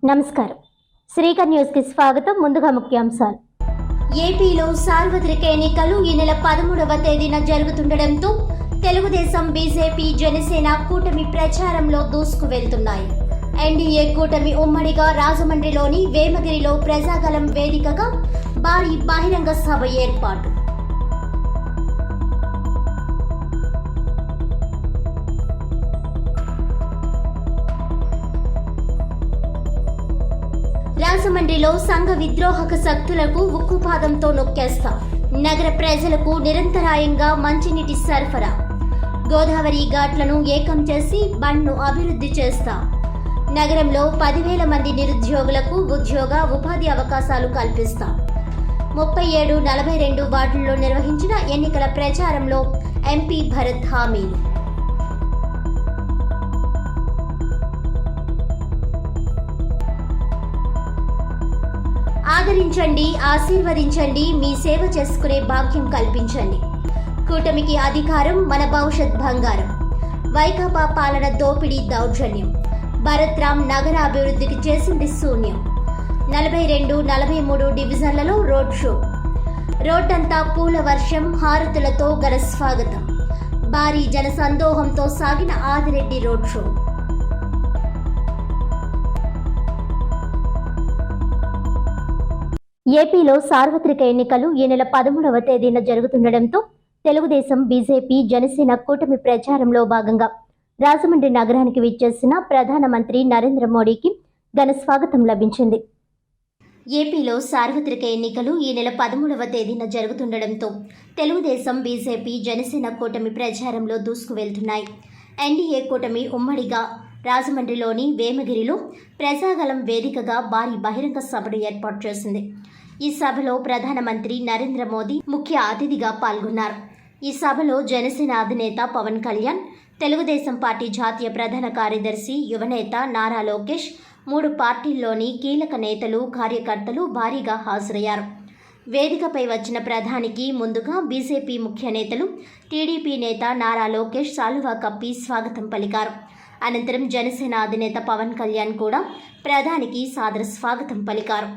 నమస్కారం. శ్రీకర్ న్యూస్ కి స్వాగతం. ముందుగా ముఖ్యాంశాలు. ఏపీలో సార్వత్రిక ఎన్నికలు ఈ నెల 13వ తేదీన జరుగుతుండటంతో తెలుగుదేశం, బీజేపీ, జనసేన కూటమి ప్రచారంలో దూసుకు వెళ్తున్నాయి. ఎన్డీఏ కూటమి ఉమ్మడిగా రాజమండ్రిలోని వేమగిరిలో ప్రజాగళం వేదికగా భారీ బహిరంగ సభ ఏర్పాటు. రాజమండ్రిలో సంఘ విద్రోహక శక్తులకు ఉక్కుపాదంతో నొక్కేస్తా. నగర ప్రజలకు నిరంతరాయంగా మంచినీటి సరఫరా. గోదావరి ఘాట్లను ఏకం చేసి బండ్ను అభివృద్ధి చేస్తా. నగరంలో 10,000 మంది నిరుద్యోగులకు ఉద్యోగ, ఉపాధి అవకాశాలు కల్పిస్తా. 37, 42 వార్డుల్లో నిర్వహించిన ఎన్నికల ప్రచారంలో ఎంపీ భరత్ హామీలు. ఆదరించండి, ఆశీర్వదించండి, మీ సేవ చేసుకునే భాగ్యం కల్పించండి. కూటమికి అధికారం, మన భవిష్యత్ బంగారం. వైకాపా పాలన దోపిడీ, దౌర్జన్యం. భరత్ రామ్ నగర అభివృద్ధికి చేసింది శూన్యం. 42, 43 డివిజన్లలో రోడ్ షో. రోడ్డంతా పూల వర్షం, హారతులతో ఘన స్వాగతం. భారీ జన సందోహంతో సాగిన ఆదిరెడ్డి రోడ్ షో. ఏపీలో సార్వత్రిక ఎన్నికలు ఈ నెల 13వ తేదీన జరుగుతుండటంతో తెలుగుదేశం, బీజేపీ, జనసేన కూటమి ప్రచారంలో భాగంగా రాజమండ్రి నగరానికి విచ్చేసిన ప్రధానమంత్రి నరేంద్ర మోడీకి ఘన స్వాగతం లభించింది. ఏపీలో సార్వత్రిక ఎన్నికలు ఈ నెల 13వ తేదీన జరుగుతుండటంతో తెలుగుదేశం, బీజేపీ, జనసేన కూటమి ప్రచారంలో దూసుకు వెళ్తున్నాయి. ఎన్డీఏ కూటమి ఉమ్మడిగా రాజమండ్రిలోని వేమగిరిలో ప్రజాగళం వేదికగా భారీ బహిరంగ సభను ఏర్పాటు చేసింది. ఈ సభలో ప్రధానమంత్రి నరేంద్ర మోదీ ముఖ్య అతిథిగా పాల్గొన్నారు. ఈ సభలో జనసేన అధినేత పవన్ కళ్యాణ్, తెలుగుదేశం పార్టీ జాతీయ ప్రధాన కార్యదర్శి, యువనేత నారా లోకేష్, 3 పార్టీల్లోని కీలక నేతలు, కార్యకర్తలు భారీగా హాజరయ్యారు. వేదికపై వచ్చిన ప్రధానికి ముందుగా బీజేపీ ముఖ్య నేతలు, టీడీపీ నేత నారా లోకేష్ శాలువా కప్పి స్వాగతం పలికారు. అనంతరం జనసేన అధినేత పవన్ కళ్యాణ్ కూడా ప్రధానికి సాదర స్వాగతం పలికారు.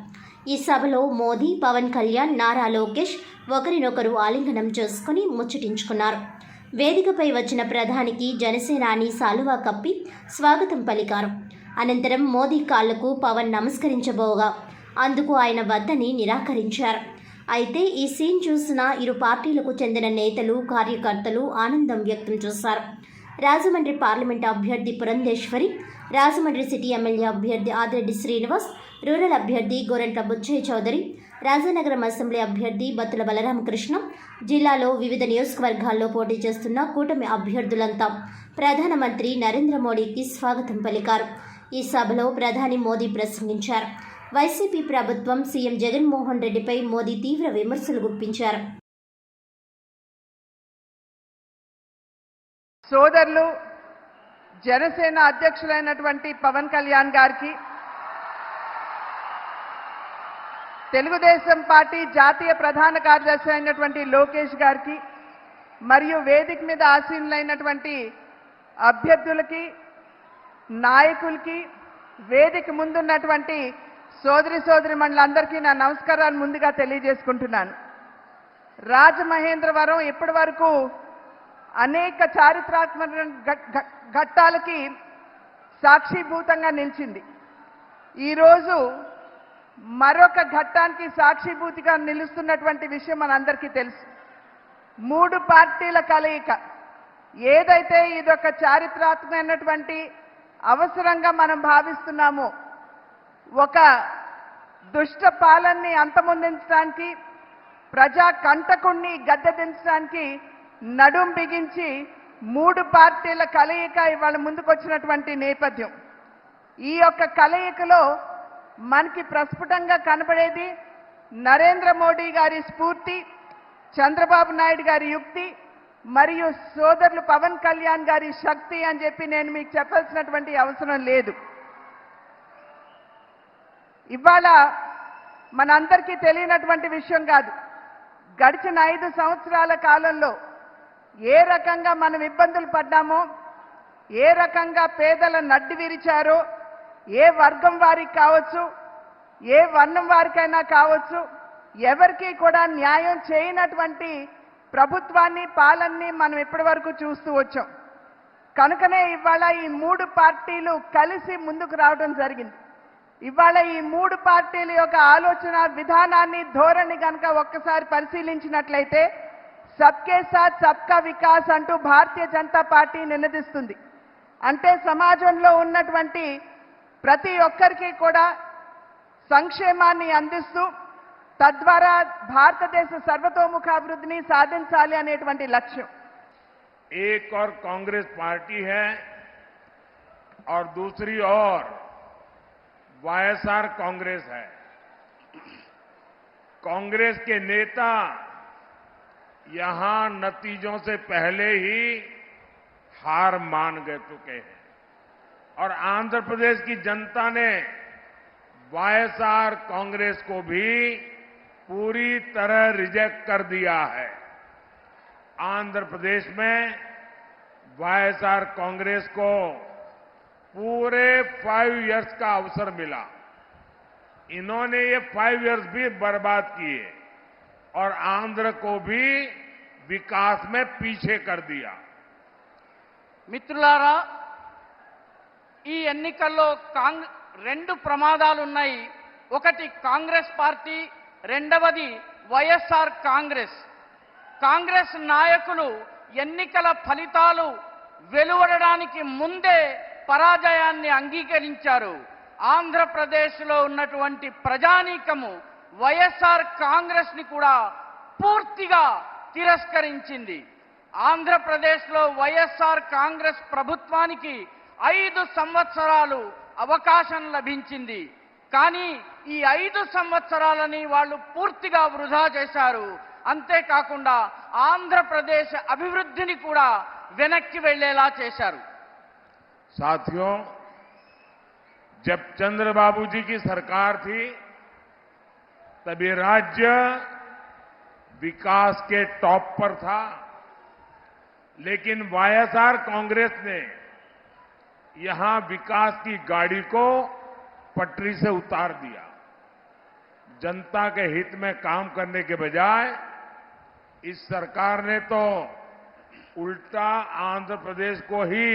ఈ సభలో మోదీ, పవన్ కళ్యాణ్, నారా లోకేష్ ఒకరినొకరు ఆలింగనం చేసుకుని ముచ్చటించుకున్నారు. వేదికపై వచ్చిన ప్రధానికి జనసేనాని శాలువా కప్పి స్వాగతం పలికారు. అనంతరం మోదీ కాళ్లకు పవన్ నమస్కరించబోగా అందుకు ఆయన వద్దని నిరాకరించారు. అయితే ఈ సీన్ చూసిన ఇరు పార్టీలకు చెందిన నేతలు, కార్యకర్తలు ఆనందం వ్యక్తం చేశారు. రాజమండ్రి పార్లమెంటు అభ్యర్థి పురంధేశ్వరి, రాజమండ్రి సిటీ ఎమ్మెల్యే అభ్యర్థి ఆదిరెడ్డి శ్రీనివాస్, రూరల్ అభ్యర్థి గోరంట్ల బుచ్చయ్య చౌదరి, రాజానగరం అసెంబ్లీ అభ్యర్థి బత్తుల బలరామకృష్ణ, జిల్లాలో వివిధ నియోజకవర్గాల్లో పోటీ చేస్తున్న కూటమి అభ్యర్థులంతా ప్రధానమంత్రి నరేంద్ర మోడీకి స్వాగతం పలికారు. ఈ సభలో ప్రధాని మోదీ ప్రసంగించారు. వైసీపీ ప్రభుత్వం, సీఎం జగన్మోహన్ రెడ్డిపై మోదీ తీవ్ర విమర్శలు గుప్పించారు. సోదరులు జనసేన అధ్యక్షులైనటువంటి పవన్ కళ్యాణ్ గారికి, తెలుగుదేశం పార్టీ జాతీయ ప్రధాన కార్యదర్శి అయినటువంటి లోకేష్ గారికి, మరియు వేదిక మీద ఆసీనులైనటువంటి అభ్యర్థులకి, నాయకులకి, వేదిక ముందున్నటువంటి సోదరిమణులందరికీ నా నమస్కారాలు ముందుగా తెలియజేసుకుంటున్నాను. రాజమహేంద్రవరం ఇప్పటి వరకు అనేక చారిత్రాత్మక ఘట్టాలకి సాక్షిభూతంగా నిలిచింది. ఈరోజు మరొక ఘట్టానికి సాక్షిభూతిగా నిలుస్తున్నటువంటి విషయం మనందరికీ తెలుసు. 3 పార్టీల కలయిక. ఏదైతే ఇదొక చారిత్రాత్మకమైనటువంటి అవసరంగా మనం భావిస్తున్నామో, ఒక దుష్ట పాలనని అంతమొందించడానికి, ప్రజా కంటకుణ్ణి గద్దెదించడానికి నడుం బిగించి 3 పార్టీల కలయిక ఇవాళ ముందుకొచ్చినటువంటి నేపథ్యం. ఈ యొక్క కలయికలో మనకి ప్రస్ఫుటంగా కనబడేది నరేంద్ర మోడీ గారి స్ఫూర్తి, చంద్రబాబు నాయుడు గారి యుక్తి, మరియు సోదరులు పవన్ కళ్యాణ్ గారి శక్తి అని చెప్పి నేను మీకు చెప్పాల్సినటువంటి అవసరం లేదు. ఇవాళ మనందరికీ తెలియనటువంటి విషయం కాదు. గడిచిన 5 సంవత్సరాల కాలంలో ఏ రకంగా మనం ఇబ్బందులు పడ్డామో, ఏ రకంగా పేదల నడ్డి విరిచారో, ఏ వర్గం వారికి కావచ్చు, ఏ వర్ణం వారికైనా కావచ్చు, ఎవరికి కూడా న్యాయం చేయనటువంటి ప్రభుత్వాన్ని, పాలనని మనం ఇప్పటి వరకు చూస్తూ వచ్చాం. కనుకనే ఇవాళ ఈ 3 పార్టీలు కలిసి ముందుకు రావడం జరిగింది. ఇవాళ ఈ 3 పార్టీల యొక్క ఆలోచన విధానాన్ని, ధోరణి కనుక ఒక్కసారి పరిశీలించినట్లయితే సబ్కే సాత్ సబ్కా వికాస్ అంటూ భారతీయ జనతా పార్టీ నినదిస్తుంది. అంటే సమాజంలో ఉన్నటువంటి ప్రతి ఒక్కరికి కూడా సంక్షేమాన్ని అందిస్తూ తద్వారా భారతదేశ సర్వతోముఖాభివృద్ధిని సాధించాలి అనేటువంటి లక్ష్యం. एक और कांग्रेस पार्टी है और दूसरी ओर वाईएसआर कांग्रेस है। कांग्रेस के नेता यहां नतीजों से पहले ही हार मान गए चुके हैं और आंध्र प्रदेश की जनता ने वाईएसआर कांग्रेस को भी पूरी तरह रिजेक्ट कर दिया है। आंध्र प्रदेश में वाईएसआर कांग्रेस को पूरे 5 इयर्स का अवसर मिला। इन्होंने ये 5 इयर्स भी बर्बाद किए और आंध्र को भी विकास में पीछे कर दिया। మిత్రులారా, ఈ ఎన్నికల్లో రెండు ప్రమాదాలు ఉన్నాయి. ఒకటి కాంగ్రెస్ పార్టీ, రెండవది వైఎస్ఆర్ కాంగ్రెస్. కాంగ్రెస్ నాయకులు ఎన్నికల ఫలితాలు వెలువడడానికి ముందే పరాజయాన్ని అంగీకరించారు. ఆంధ్రప్రదేశ్లో ఉన్నటువంటి ప్రజానీకము వైఎస్ఆర్ కాంగ్రెస్ ని కూడా పూర్తిగా తిరస్కరించింది. ఆంధ్రప్రదేశ్లో వైఎస్ఆర్ కాంగ్రెస్ ప్రభుత్వానికి 5 సంవత్సరాలు అవకాశం లభించింది. కానీ ఈ 5 సంవత్సరాలని వాళ్ళు పూర్తిగా వృధా చేశారు. అంతేకాకుండా ఆంధ్రప్రదేశ్ అభివృద్ధిని కూడా వెనక్కి వెళ్లేలా చేశారు. साथियों, जब चंद्रबाबू जी की सरकार थी तभी राज्य विकास के टॉप पर था, लेकिन वाईएसआर कांग्रेस ने यहां विकास की गाड़ी को पटरी से उतार दिया। जनता के हित में काम करने के बजाय इस सरकार ने तो उल्टा आंध्र प्रदेश को ही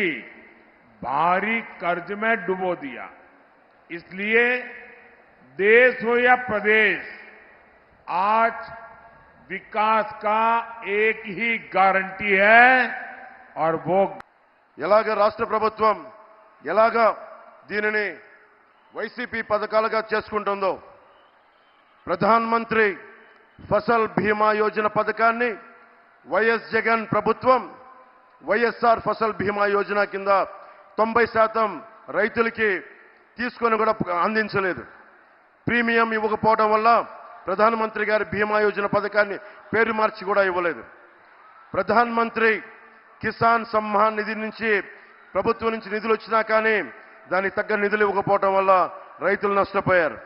भारी कर्ज में डुबो दिया। इसलिए देश हो या प्रदेश, आज विकास का एक ही गारंटी है और वो ఎలాగ రాష్ట్ర ప్రభుత్వం ఎలాగ దీనిని వైసీపీ పథకాలుగా చేసుకుంటుందో, ప్రధాన్ మంత్రి ఫసల్ బీమా యోజన పథకాన్ని వైఎస్ జగన్ ప్రభుత్వం వైఎస్ఆర్ ఫసల్ బీమా యోజన కింద 90% రైతులకి తీసుకొని కూడా అందించలేదు. ప్రీమియం ఇవ్వకపోవడం వల్ల ప్రధానమంత్రి గారి బీమా యోజన పథకాన్ని పేరు మార్చి కూడా ఇవ్వలేదు. ప్రధాన్ మంత్రి కిసాన్ సమ్మాన్ నిధి నుంచి ప్రభుత్వం నుంచి నిధులు వచ్చినా కానీ దానికి తగ్గ నిధులు ఇవ్వకపోవడం వల్ల రైతులు నష్టపోయారు.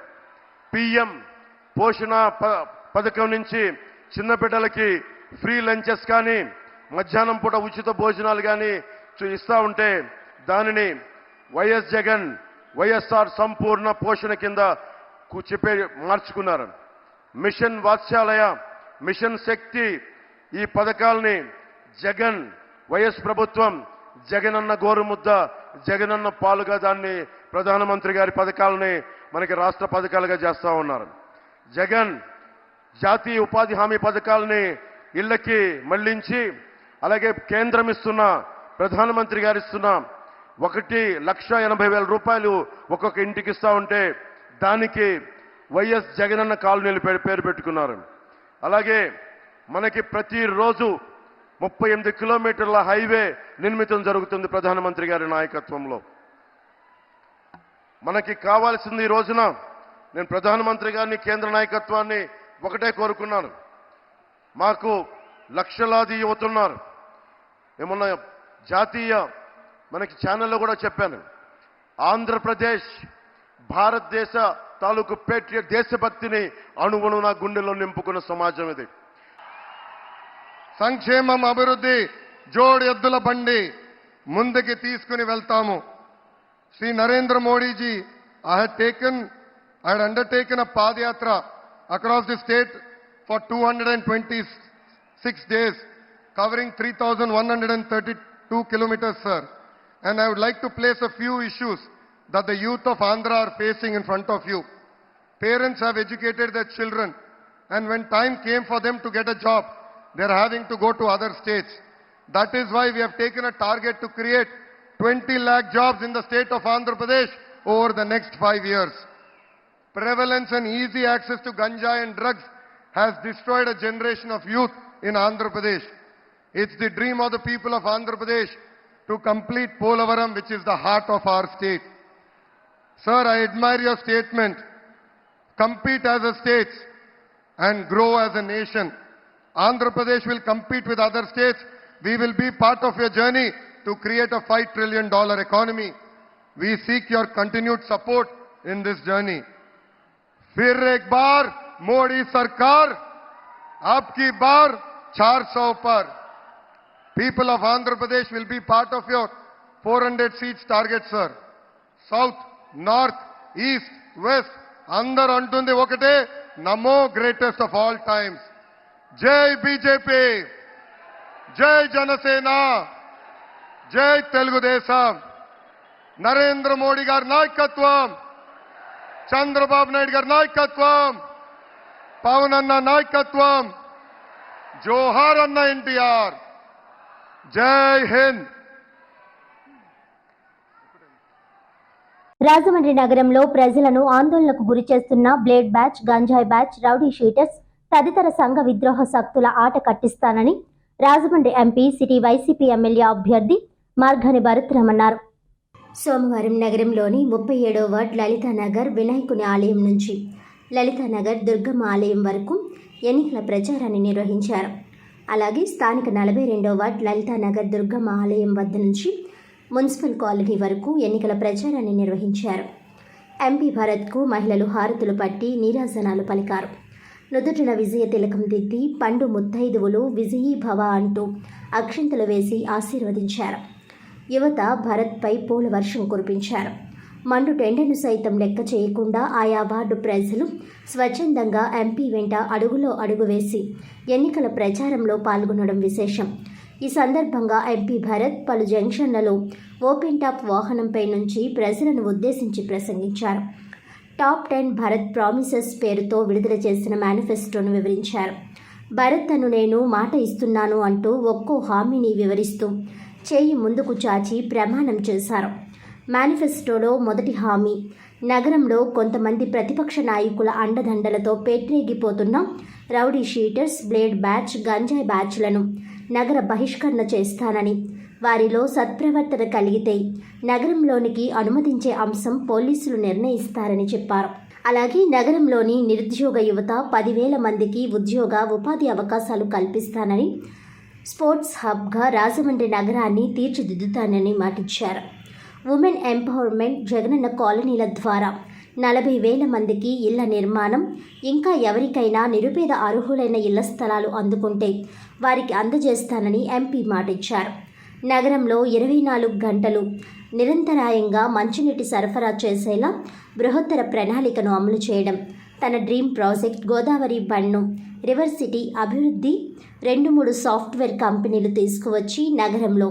పిఎం పోషణ పథకం నుంచి చిన్న బిడ్డలకి ఫ్రీ లంచెస్ కానీ మధ్యాహ్నం పూట ఉచిత భోజనాలు కానీ ఇస్తా ఉంటే దానిని వైఎస్ జగన్ వైఎస్ఆర్ సంపూర్ణ పోషణ కింద చెప్పే మార్చుకున్నారు. మిషన్ వాత్సల్య, మిషన్ శక్తి ఈ పథకాలని జగన్ వైఎస్ ప్రభుత్వం జగనన్న గోరుముద్ద, జగనన్న పాలుగా దాన్ని ప్రధానమంత్రి గారి పథకాలని మనకి రాష్ట్ర పథకాలుగా చేస్తా ఉన్నారు. జగన్ జాతీయ ఉపాధి హామీ పథకాలని ఇళ్లకి మళ్లించి, అలాగే కేంద్రం ఇస్తున్న ప్రధానమంత్రి గారు ఇస్తున్న 1,80,000 రూపాయలు ఒక్కొక్క ఇంటికి ఇస్తా ఉంటే దానికి వైఎస్ జగనన్న కాలనీలు పేరు పెట్టుకున్నారు. అలాగే మనకి ప్రతిరోజు 38 కిలోమీటర్ల హైవే నిర్మితం జరుగుతుంది ప్రధానమంత్రి గారి నాయకత్వంలో. మనకి కావాల్సింది ఈ రోజున నేను ప్రధానమంత్రి గారిని, కేంద్ర నాయకత్వాన్ని ఒకటే కోరుకున్నాను. మాకు లక్షలాది యువతున్నారు. ఏమన్నా జాతీయ మనకి ఛానల్లో కూడా చెప్పాను, ఆంధ్రప్రదేశ్ భారతదేశ తాలూకు పేట్రియట్ దేశభక్తిని అణువును నా గుండెల్లో నింపుకున్న సమాజం ఇది. సంక్షేమం, అభివృద్ధి జోడు ఎద్దుల బండి ముందుకి తీసుకుని వెళ్తాము. Sri Narendra Modi ji, I had undertaken a Padyatra across the state for 226 days, covering 3,132 kilometers, sir. And I would like to place a few issues that the youth of Andhra are facing in front of you. Parents have educated their children, and when time came for them to get a job, they are having to go to other states. That is why we have taken a target to create 20 lakh jobs in the state of Andhra Pradesh over the next 5 years. Prevalence and easy access to ganja and drugs has destroyed a generation of youth in Andhra Pradesh. It's the dream of the people of Andhra Pradesh to complete Polavaram, which is the heart of our state. Sir, I admire your statement. Compete as a state and grow as a nation. Andhra Pradesh will compete with other states. We will be part of your journey to create a $5 trillion economy. We seek your continued support in this journey. फिर एक बार मोदी सरकार, आपकी बार 400 पर. People of Andhra Pradesh will be part of your 400 seats target, sir. South, North, East, West, అందరూ అంటుంది ఒకటే, నమో greatest of all times. జై BJP, జై జనసేన, జై తెలుగుదేశం. నరేంద్ర మోడీ గారి నాయకత్వం, చంద్రబాబు నాయుడు గారి నాయకత్వం, పవన్ అన్న నాయకత్వం, జోహార్ అన్న ఎన్టీఆర్. జై హింద్. రాజమండ్రి నగరంలో ప్రజలను ఆందోళనకు గురి చేస్తున్న బ్లేడ్ బ్యాచ్, గంజాయి బ్యాచ్, రౌడీ షీటర్స్ తదితర సంఘ విద్రోహ శక్తుల ఆట కట్టిస్తానని Rajahmundry MP city YCP MLA అభ్యర్థి మార్గాని భరత్రామ్ అన్నారు. సోమవారం నగరంలోని 37వ వార్డ్ లలితానగర్ వినాయకుని ఆలయం నుంచి లలితానగర్ దుర్గమ్మ ఆలయం వరకు ఎన్నికల ప్రచారాన్ని నిర్వహించారు. అలాగే స్థానిక 42వ వార్డ్ లలితానగర్ దుర్గమ్మ ఆలయం వద్ద నుంచి మున్సిపల్ కాలనీ వరకు ఎన్నికల ప్రచారాన్ని నిర్వహించారు. ఎంపీ భరత్కు మహిళలు హారతులు పట్టి నీరాజనాలు పలికారు. నుదుటిన విజయ తిలకం దిద్ది పండు ముత్తైదువులు విజయీ భవ అంటూ అక్షంతలు వేసి ఆశీర్వదించారు. యువత భరత్పై పూల వర్షం కురిపించారు. మండు టెండను సైతం లెక్క చేయకుండా ఆయా వార్డు ప్రజలు స్వచ్ఛందంగా ఎంపీ వెంట అడుగులో అడుగు వేసి ఎన్నికల ప్రచారంలో పాల్గొనడం విశేషం. ఈ సందర్భంగా ఎంపీ భరత్ పలు జంక్షన్లలో ఓపెన్ టాప్ వాహనంపై నుంచి ప్రజలను ఉద్దేశించి ప్రసంగించారు. టాప్ 10 భరత్ ప్రామిసెస్ పేరుతో విడుదల చేసిన మేనిఫెస్టోను వివరించారు. భరత్ అను నేను మాట ఇస్తున్నాను అంటూ ఒక్కో హామీని వివరిస్తూ చేయి ముందుకు చాచి ప్రమాణం చేశారు. మేనిఫెస్టోలో మొదటి హామీ, నగరంలో కొంతమంది ప్రతిపక్ష నాయకుల అండదండలతో పేట్రేగిపోతున్న రౌడీ షీటర్స్, బ్లేడ్ బ్యాచ్, గంజాయి బ్యాచ్లను నగర బహిష్కరణ చేస్తానని, వారిలో సత్ప్రవర్తన కలిగితే నగరంలోనికి అనుమతించే అంశం పోలీసులు నిర్ణయిస్తారని చెప్పారు. అలాగే నగరంలోని నిరుద్యోగ యువత 10,000 మందికి ఉద్యోగ ఉపాధి అవకాశాలు కల్పిస్తానని, స్పోర్ట్స్ హబ్గా రాజమండ్రి నగరాన్ని తీర్చిదిద్దుతానని మాటిచ్చారు. ఉమెన్ ఎంపవర్మెంట్, జగనన్న కాలనీల ద్వారా 40,000 మందికి ఇళ్ల నిర్మాణం, ఇంకా ఎవరికైనా నిరుపేద అర్హులైన ఇళ్ల స్థలాలు అందుకుంటే వారికి అందజేస్తానని ఎంపీ మాటిచ్చారు. నగరంలో 24 గంటలు నిరంతరాయంగా మంచినీటి సరఫరా చేసేలా బృహత్తర ప్రణాళికను అమలు చేయడం, తన డ్రీమ్ ప్రాజెక్ట్ గోదావరి బండ్ను రివర్ సిటీ అభివృద్ధి, 2-3 సాఫ్ట్వేర్ కంపెనీలు తీసుకువచ్చి నగరంలో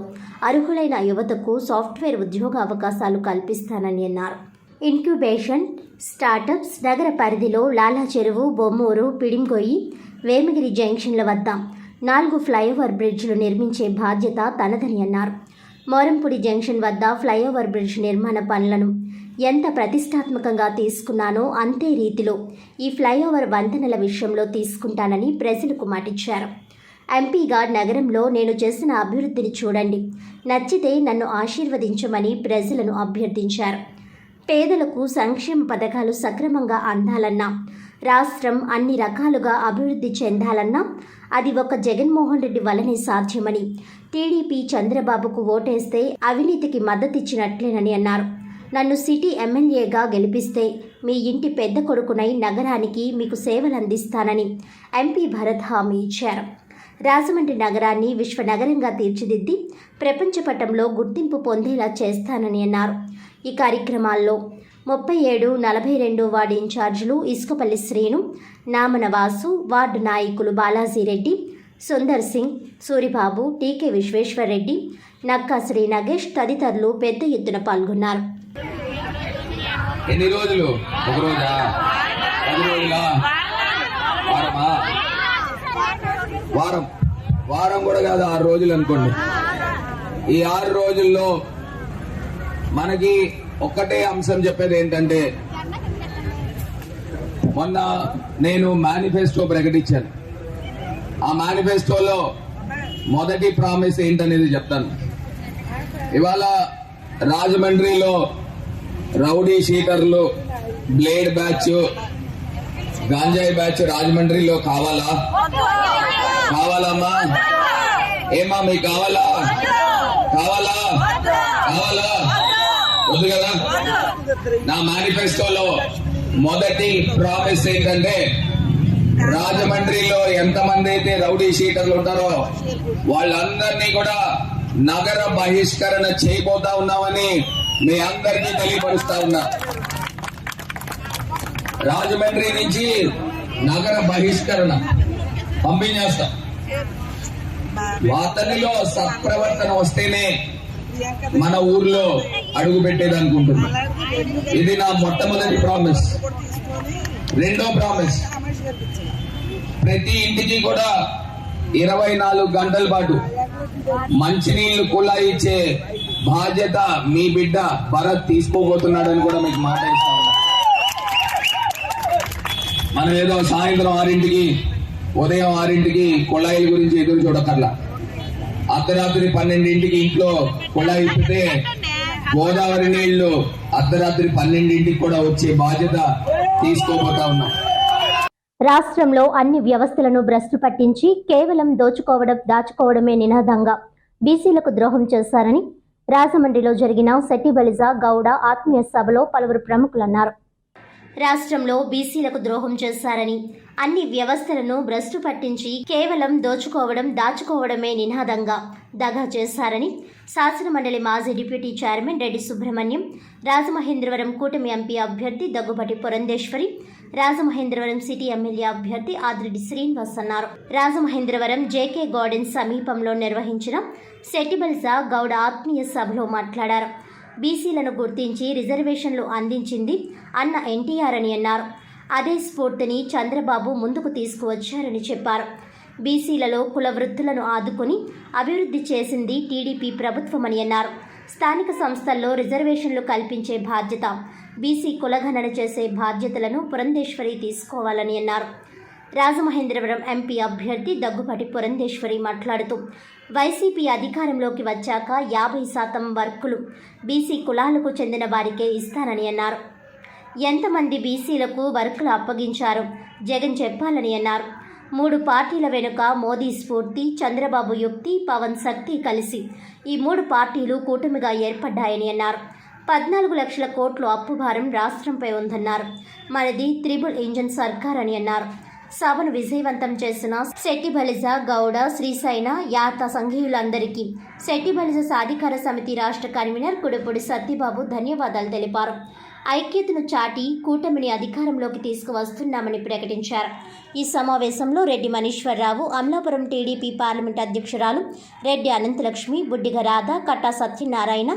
అర్హులైన యువతకు సాఫ్ట్వేర్ ఉద్యోగ అవకాశాలు కల్పిస్తానని అన్నారు. ఇన్క్యుబేషన్ స్టార్టప్స్, నగర పరిధిలో లాలా చెరువు, బొమ్మూరు, పిడింగొయ్యి, వేమగిరి జంక్షన్ల వద్ద 4 ఫ్లైఓవర్ బ్రిడ్జ్లు నిర్మించే బాధ్యత తనదని అన్నారు. మోరంపూడి జంక్షన్ వద్ద ఫ్లైఓవర్ బ్రిడ్జ్ నిర్మాణ పనులను ఎంత ప్రతిష్టాత్మకంగా తీసుకున్నానో అంతే రీతిలో ఈ ఫ్లైఓవర్ వంతెనల విషయంలో తీసుకుంటానని ప్రజలకు మాటిచ్చారు. ఎంపీగా నగరంలో నేను చేసిన అభివృద్ధిని చూడండి, నచ్చితే నన్ను ఆశీర్వదించమని ప్రజలను అభ్యర్థించారు. పేదలకు సంక్షేమ పథకాలు సక్రమంగా అందాలన్నా, రాష్ట్రం అన్ని రకాలుగా అభివృద్ధి చెందాలన్నా అది ఒక జగన్మోహన్ రెడ్డి వల్లనే సాధ్యమని, టీడీపీ చంద్రబాబుకు ఓటేస్తే అవినీతికి మద్దతిచ్చినట్లేనని అన్నారు. నన్ను సిటీ ఎమ్మెల్యేగా గెలిపిస్తే మీ ఇంటి పెద్ద కొడుకునై నగరానికి మీకు సేవలు అందిస్తానని ఎంపీ భరత్ హామీ ఇచ్చారు. రాజమండ్రి నగరాన్ని విశ్వనగరంగా తీర్చిదిద్ది ప్రపంచ పటంలో గుర్తింపు పొందేలా చేస్తానని అన్నారు. ఈ కార్యక్రమాల్లో 37, 42 వార్డు ఇన్ఛార్జీలు ఇసుకపల్లి శ్రీను, నామన వాసు, వార్డు నాయకులు బాలాజీరెడ్డి, సుందర్ సింగ్, సూరిబాబు, టీకే విశ్వేశ్వరరెడ్డి, నక్కా శ్రీ నగేష్ తదితరులు పెద్ద ఎత్తున పాల్గొన్నారు. ఎన్ని రోజులు? ఒక రోజా? 10 రోజులా? వారమా? వారం కూడా కాదు, 6 రోజులు అనుకోండి. ఈ 6 రోజుల్లో మనకి ఒక్కటే అంశం చెప్పేది ఏంటంటే, మొన్న నేను మేనిఫెస్టో ప్రకటించాను. ఆ మేనిఫెస్టోలో మొదటి ప్రామిస్ ఏంటనేది చెప్తాను. ఇవాళ రాజమండ్రిలో రౌడీ షీటర్లు, బ్లేడ్ బ్యాచ్, గాంజాయి బ్యాచ్ రాజమండ్రిలో కావాలమ్మా? ఏమా మీకు కావాలా? వద్దు కదా. నా మేనిఫెస్టోలో మొదటి ప్రామిస్ ఏంటంటే, రాజమండ్రిలో ఎంతమంది అయితే రౌడీ షీటర్లు ఉంటారో వాళ్ళందరినీ కూడా నగర బహిష్కరణ చేయబోతా ఉన్నామని మీ అందరికీ తెలియపరుస్తా ఉన్నా. రాజమండ్రి నుంచి నగర బహిష్కరణ పంపించేస్తాం. అతనిలో సత్ప్రవర్తన వస్తేనే మన ఊర్లో అడుగు పెట్టేది అనుకుంటున్నా. ఇది నా మొట్టమొదటి ప్రామిస్. రెండో ప్రామిస్, ప్రతి ఇంటికి కూడా 24 గంటల పాటు మంచినీళ్లు కుళాయి ఇచ్చే బాధ్యత మీ బిడ్డ భరత్ తీసుకోబోతున్నాడని కూడా మీకు మాట ఇస్తా ఉన్నా. మనం ఏదో సాయంత్రం 6ంటికి, ఉదయం 6ంటికి కుళాయిల గురించి ఎదురు చూడక్కర్లా. అర్ధరాత్రి 12ంటికి ఇంట్లో కుళాయి ఇప్పితే గోదావరి నీళ్లు అర్ధరాత్రి 12ంటికి కూడా వచ్చే బాధ్యత తీసుకోబోతా ఉన్నాం. రాష్ట్రంలో అన్ని వ్యవస్థలను భ్రష్టు పట్టించి కేవలం దాచుకోవడమే నినాదంగా బీసీలకు ద్రోహం చేశారని రాజమండ్రిలో జరిగిన శెట్టిబలిజ గౌడ ఆత్మీయ సభలో పలువురు ప్రముఖులు అన్నారు. రాష్ట్రంలో బీసీలకు ద్రోహం చేశారని, అన్ని వ్యవస్థలను భ్రష్టు పట్టించి కేవలం దాచుకోవడమే నినాదంగా దగా చేశారని శాసనమండలి మాజీ డిప్యూటీ చైర్మన్ రెడ్డి సుబ్రహ్మణ్యం, రాజమహేంద్రవరం కూటమి ఎంపీ అభ్యర్థి దగ్గుబాటి పురంధేశ్వరి, రాజమహేంద్రవరం సిటీ ఎమ్మెల్యే అభ్యర్థి ఆదిరెడ్డి శ్రీనివాస్ అన్నారు. రాజమహేంద్రవరం జేకే గార్డెన్ సమీపంలో నిర్వహించిన శెట్టిబలిజ గౌడ ఆత్మీయ సభలో మాట్లాడారు. బీసీలను గుర్తించి రిజర్వేషన్లు అందించింది అన్న ఎన్టీఆర్ అని అన్నారు. అదే స్ఫూర్తిని చంద్రబాబు ముందుకు తీసుకువచ్చారని చెప్పారు. బీసీలలో కుల వృత్తులను ఆదుకొని అభివృద్ధి చేసింది టీడీపీ ప్రభుత్వమని అన్నారు. స్థానిక సంస్థల్లో రిజర్వేషన్లు కల్పించే బాధ్యత, బీసీ కులగణన చేసే బాధ్యతలను పురంధేశ్వరి తీసుకోవాలని అన్నారు. రాజమహేంద్రవరం ఎంపీ అభ్యర్థి దగ్గుబాటి పురంధేశ్వరి మాట్లాడుతూ, వైసీపీ అధికారంలోకి వచ్చాక 50% వర్కులు బీసీ కులాలకు చెందిన వారికే ఇస్తానని అన్నారు. ఎంతమంది బీసీలకు వర్కులు అప్పగించారో జగన్ చెప్పాలని అన్నారు. 3 పార్టీల వెనుక మోదీ స్ఫూర్తి, చంద్రబాబు యుక్తి, పవన్ శక్తి కలిసి ఈ 3 పార్టీలు కూటమిగా ఏర్పడ్డాయని అన్నారు. 14 లక్షల కోట్ల అప్పు భారం రాష్ట్రంపై ఉందన్నారు. మనది త్రిబుల్ ఇంజన్ సర్కార్ అని అన్నారు. సభను విజయవంతం చేసిన శెట్టిబలిజ గౌడ శ్రీశైన యాత సంఘీయులందరికీ శెట్టిబలిజ సాధికార సమితి రాష్ట్ర కన్వీనర్ కుడుపూడి సత్యబాబు ధన్యవాదాలు తెలిపారు. ఐక్యతను చాటి కూటమిని అధికారంలోకి తీసుకువస్తున్నామని ప్రకటించారు. ఈ సమావేశంలో రెడ్డి మనీశ్వరరావు, అమలాపురం టీడీపీ పార్లమెంట్ అధ్యక్షురాలు రెడ్డి అనంతలక్ష్మి, బుడ్డిగ రాధ, కట్టా సత్యనారాయణ,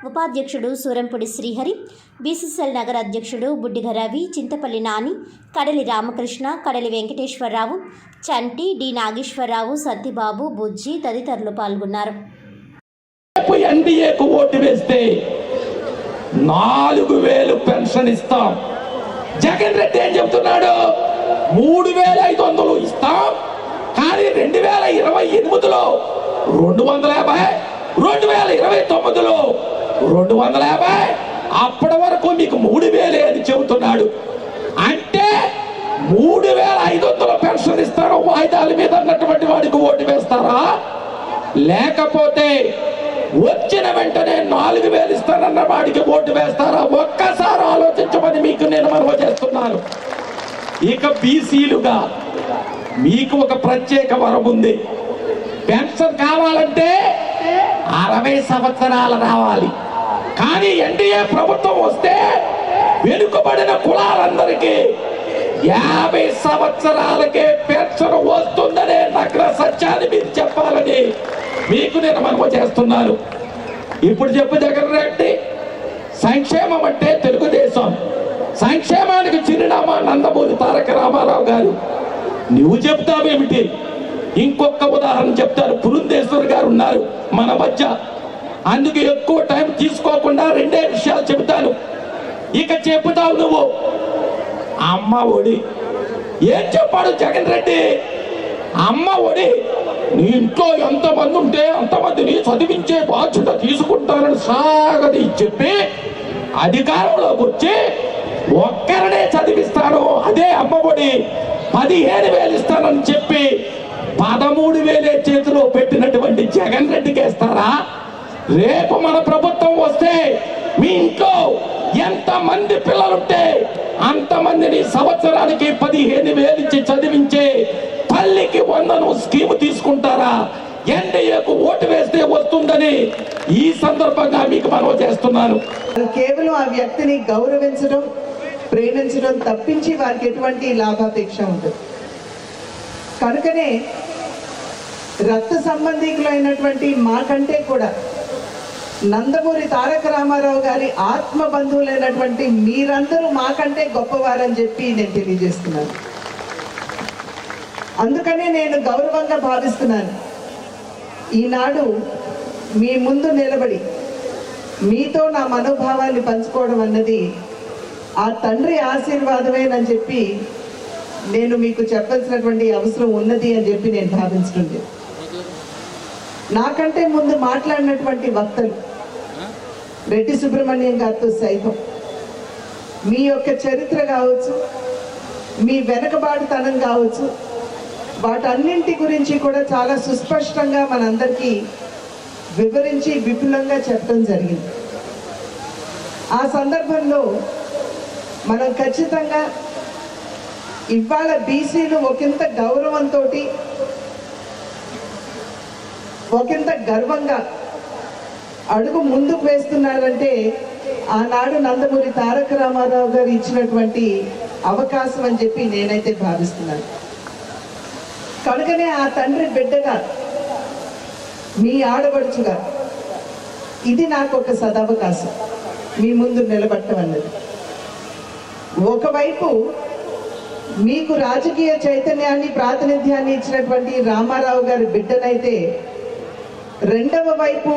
ఉపాధ్యక్షుడు సూరంపూడి శ్రీహరి, బీసీసీఎల్ నగర అధ్యక్షుడు బుడ్డిగ రవి, చింతపల్లి నాని, కడలి రామకృష్ణ, కడలి వెంకటేశ్వరరావు, చంటి, డి నాగేశ్వరరావు, సత్యబాబు, బుజ్జి తదితరులు పాల్గొన్నారు. ఎన్డీఏకు ఓటు వేస్తే 4000 పెన్షన్ ఇస్తాం. జగన్ రెడ్డి ఏం చెబుతున్నాడు? 3500 ఇస్తాం, కానీ 2028లో 250, 2029లో 250, అప్పటి వరకు మీకు 3000 అని చెబుతున్నాడు. అంటే 3500 పెన్షన్ ఇస్తారో వాయిదాల మీద అన్నటువంటి వాడికి ఓటు వేస్తారా? లేకపోతే వచ్చిన వెంటనే 4000 ఇస్తానన్న వాడికి ఓటు వేస్తారా? ఒక్కసారి ఆలోచించమని మీకు నేను మనవి చేస్తున్నాను. ఇక బీసీలుగా మీకు ఒక ప్రత్యేక వరం ఉంది. పెన్షన్ కావాలంటే 60 సంవత్సరాలు రావాలి. కానీ ఎన్డీఏ ప్రభుత్వం వస్తే వెనుకబడిన కులాలందరికీ 50 సంవత్సరాలకే పెన్షన్ వస్తుందనే నగ్న సత్యాన్ని మీరు చెప్పాలని మీకు నేను మనవి చేస్తున్నాను. ఇప్పుడు చెప్పు జగన్ రెడ్డి, సంక్షేమం అంటే తెలుగుదేశం, సంక్షేమానికి చిరునామా నందమూరి తారక రామారావు గారు. నువ్వు చెప్తావేమిటి? ఇంకొక ఉదాహరణ చెప్తారు. పురంధేశ్వర్ గారు ఉన్నారు మన మధ్య, అందుకే ఎక్కువ టైం తీసుకోకుండా 2 విషయాలు చెబుతాను. ఇక చెబుతావు నువ్వు అమ్మ ఒడి. ఏం చెప్పాడు జగన్ రెడ్డి? అమ్మ ఒడి, నీ ఇంట్లో ఎంతమంది ఉంటే అంతమందిని చదివించే బాధ్యత తీసుకుంటానని సాగది చెప్పి అధికారంలోకి వచ్చి ఒక్కరినే చదివిస్తాను, అదే అమ్మఒడి 15,000 ఇస్తానని చెప్పి 13,000 చేతిలో పెట్టినటువంటి జగన్ రెడ్డికి ఇస్తారా? రేపు మన ప్రభుత్వం వస్తే మీ ఇంట్లో ఎంతమంది పిల్లలుంటే అంతమందిని సంవత్సరానికి 15,000 ఇచ్చి చదివించే తల్లికి 100 స్కీమ్ తీసుకుంటారా? ఎన్డీఏకు ఓటు వేస్తే వస్తుందని ఈ సందర్భంగా మీకు మనవి చేస్తున్నాను. కేవలం ఆ వ్యక్తిని గౌరవించడం, ప్రేమించడం తప్పించి వారికి ఎటువంటి లాభాపేక్ష ఉంటుంది. కనుకనే రక్త సంబంధికులైనటువంటి మాకంటే కూడా నందమూరి తారక రామారావు గారి ఆత్మ బంధువులైనటువంటి మీరందరూ మాకంటే గొప్పవారని చెప్పి నేను తెలియజేస్తున్నాను. అందుకనే నేను గౌరవంగా భావిస్తున్నాను. ఈనాడు మీ ముందు నిలబడి మీతో నా మనోభావాన్ని పంచుకోవడం అన్నది ఆ తండ్రి ఆశీర్వాదమేనని చెప్పి నేను మీకు చెప్పాల్సినటువంటి అవసరం ఉన్నది అని చెప్పి నేను భావించుకుంటే, నాకంటే ముందు మాట్లాడినటువంటి వక్తలు రెడ్డి సుబ్రహ్మణ్యం గారితో సైతం మీ యొక్క చరిత్ర కావచ్చు, మీ వెనకబాటుతనం కావచ్చు, వాటన్నింటి గురించి కూడా చాలా సుస్పష్టంగా మనందరికీ వివరించి విపులంగా చెప్పడం జరిగింది. ఆ సందర్భంలో మనం ఖచ్చితంగా ఇవాళ బీసీలు ఒకంత గౌరవంతో, ఒకంత గర్వంగా అడుగు ముందుకు వేస్తున్నారంటే ఆనాడు నందమూరి తారక రామారావు గారు ఇచ్చినటువంటి అవకాశం అని చెప్పి నేనైతే భావిస్తున్నాను. కనుకనే ఆ తండ్రి బిడ్డగా, మీ ఆడబడుచుగా ఇది నాకు ఒక సదవకాశం మీ ముందు నిలబడటం అన్నది. ఒకవైపు మీకు రాజకీయ చైతన్యాన్ని, ప్రాతినిధ్యాన్ని ఇచ్చినటువంటి రామారావు గారి బిడ్డనైతే, రెండవ వైపు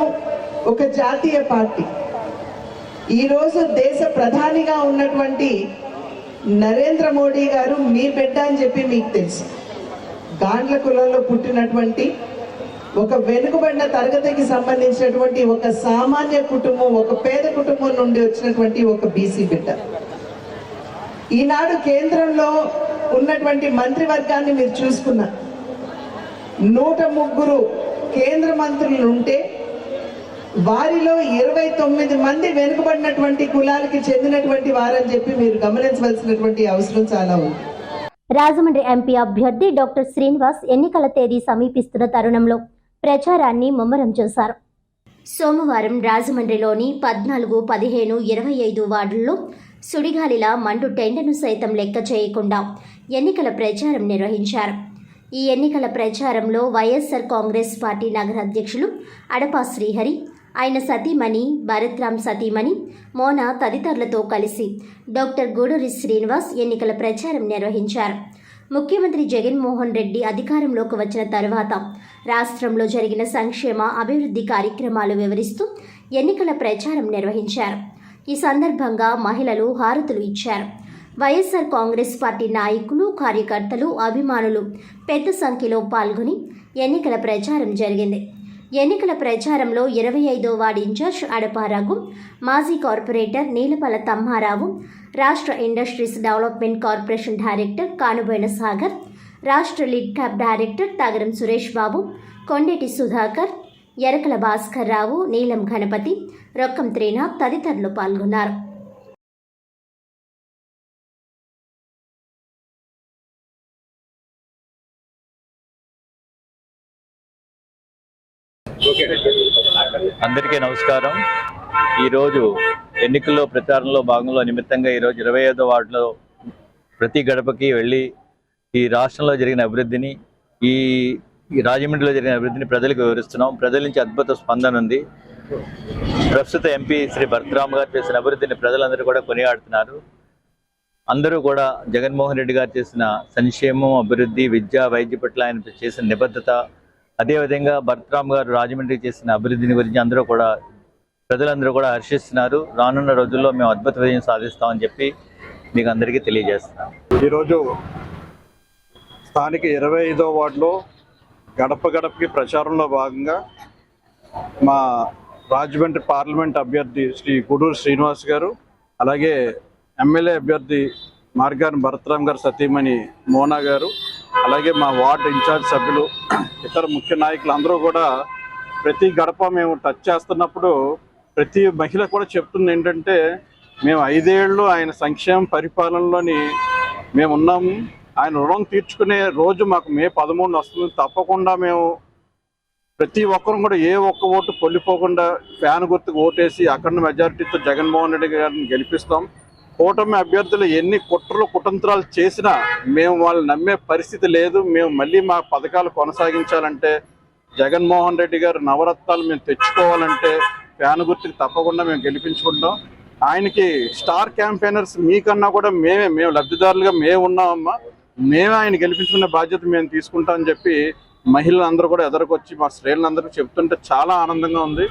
ఒక జాతీయ పార్టీ, ఈరోజు దేశ ప్రధానిగా ఉన్నటువంటి నరేంద్ర మోడీ గారు మీ బిడ్డ అని చెప్పి మీకు తెలుసు. గాండ్ల కులంలో పుట్టినటువంటి ఒక వెనుకబడిన తరగతికి సంబంధించినటువంటి ఒక సామాన్య కుటుంబం, ఒక పేద కుటుంబం నుండి వచ్చినటువంటి ఒక బీసీ బిడ్డ. ఈనాడు కేంద్రంలో ఉన్నటువంటి మంత్రివర్గాన్ని మీరు చూసుకున్నా, 103 కేంద్ర మంత్రులు ఉంటే వారిలో 29 మంది వెనుకబడినటువంటి కులాలకి చెందినటువంటి వారని చెప్పి మీరు గమనించవలసినటువంటి అవసరం చాలా ఉంది. రాజమండ్రి ఎంపీ అభ్యర్థి డాక్టర్ శ్రీనివాస్ ఎన్నికల తేదీ సమీపిస్తున్న తరుణంలో ప్రచారాన్ని ముమ్మరం చేశారు. సోమవారం రాజమండ్రిలోని 14, 15, 25 వార్డుల్లో సుడిగాలిలా మండు టెండను సైతం లెక్క చేయకుండా ఎన్నికల ప్రచారం నిర్వహించారు. ఈ ఎన్నికల ప్రచారంలో వైఎస్ఆర్ కాంగ్రెస్ పార్టీ నగర అధ్యక్షులు అడపా శ్రీహరి, ఆయన సతీమణి, భరత్రామ్ సతీమణి మోనా తదితరులతో కలిసి డాక్టర్ గూడూరి శ్రీనివాస్ ఎన్నికల ప్రచారం నిర్వహించారు. ముఖ్యమంత్రి జగన్మోహన్ రెడ్డి అధికారంలోకి వచ్చిన తర్వాత రాష్ట్రంలో జరిగిన సంక్షేమ అభివృద్ధి కార్యక్రమాలు వివరిస్తూ ఎన్నికల ప్రచారం నిర్వహించారు. ఈ సందర్భంగా మహిళలు హారతులు ఇచ్చారు. వైఎస్ఆర్ కాంగ్రెస్ పార్టీ నాయకులు, కార్యకర్తలు, అభిమానులు పెద్ద సంఖ్యలో పాల్గొని ఎన్నికల ప్రచారం జరిగింది. ఎన్నికల ప్రచారంలో 25వ వార్డు ఇన్ఛార్జ్ అడపా రఘు, మాజీ కార్పొరేటర్ నీలపల తమ్మారావు, రాష్ట్ర industries development corporation director Kanuboina Sagar, రాష్ట్ర lead cab director Tagaram Suresh బాబు, కొండేటి సుధాకర్, ఎరకల భాస్కర్ రావు, నీలం గణపతి, రొక్కం త్రినాథ్ తదితరులు పాల్గొన్నారు. అందరికీ నమస్కారం. ఈరోజు ఎన్నికల్లో ప్రచారంలో భాగంలో నిమిత్తంగా ఈరోజు 25వ వార్డులో ప్రతి గడపకి వెళ్ళి ఈ రాష్ట్రంలో జరిగిన అభివృద్ధిని, ఈ రాజమండ్రిలో జరిగిన అభివృద్ధిని ప్రజలకు వివరిస్తున్నాం. ప్రజల నుంచి అద్భుత స్పందన ఉంది. ప్రస్తుత ఎంపీ శ్రీ భరతరామ్ గారు చేసిన అభివృద్ధిని ప్రజలందరూ కూడా కొనియాడుతున్నారు. అందరూ కూడా జగన్మోహన్ రెడ్డి గారు చేసిన సంక్షేమం, అభివృద్ధి, విద్య, వైద్య పట్ల ఆయన చేసిన నిబద్ధత, అదేవిధంగా భరతరామ్ గారు రాజమండ్రి చేసిన అభివృద్ధిని గురించి ప్రజలందరూ కూడా హర్షిస్తున్నారు. రానున్న రోజుల్లో మేము అద్భుత విజయం సాధిస్తామని చెప్పి మీకు అందరికీ తెలియజేస్తున్నాం. ఈరోజు స్థానిక 25వ వార్డులో గడప గడపకి ప్రచారంలో భాగంగా మా రాజమండ్రి పార్లమెంట్ అభ్యర్థి శ్రీ గూడూరు శ్రీనివాస్ గారు, అలాగే ఎమ్మెల్యే అభ్యర్థి మార్గాని భరతరామ్ గారు సతీమణి మోనా గారు, అలాగే మా వార్డు ఇన్ఛార్జ్ సభ్యులు, ఇతర ముఖ్య నాయకులు అందరూ కూడా ప్రతి గడప మేము టచ్ చేస్తున్నప్పుడు ప్రతి మహిళ కూడా చెప్తుంది ఏంటంటే, మేము 5 ఏళ్ళు ఆయన సంక్షేమ పరిపాలనలోని మేము ఉన్నాము. ఆయన రుణం తీర్చుకునే రోజు మాకు మే 13 వస్తుంది. తప్పకుండా మేము ప్రతి ఒక్కరం కూడా ఏ ఒక్క ఓటు పొల్లిపోకుండా ఫ్యాన్ గుర్తుకు ఓటేసి అఖండ మెజారిటీతో జగన్మోహన్ రెడ్డి గారిని గెలిపిస్తాం. కూటమి అభ్యర్థులు ఎన్ని కుట్రలు కుతంత్రాలు చేసినా మేము వాళ్ళని నమ్మే పరిస్థితి లేదు. మేము మళ్ళీ మా పథకాలు కొనసాగించాలంటే, జగన్మోహన్ రెడ్డి గారు నవరత్నాలు మేము తెచ్చుకోవాలంటే ఫ్యాన్ గుర్తుకు తప్పకుండా మేము గెలిపించుకుంటాం. ఆయనకి స్టార్ క్యాంపెయినర్స్ మీకన్నా కూడా మేము లబ్ధిదారులుగా మేము ఉన్నామమ్మా, మేమే ఆయన గెలిపించుకునే బాధ్యత మేము తీసుకుంటామని చెప్పి మహిళలందరూ కూడా ఎదురుకొచ్చి మా శ్రేణులందరూ చెప్తుంటే చాలా ఆనందంగా ఉంది.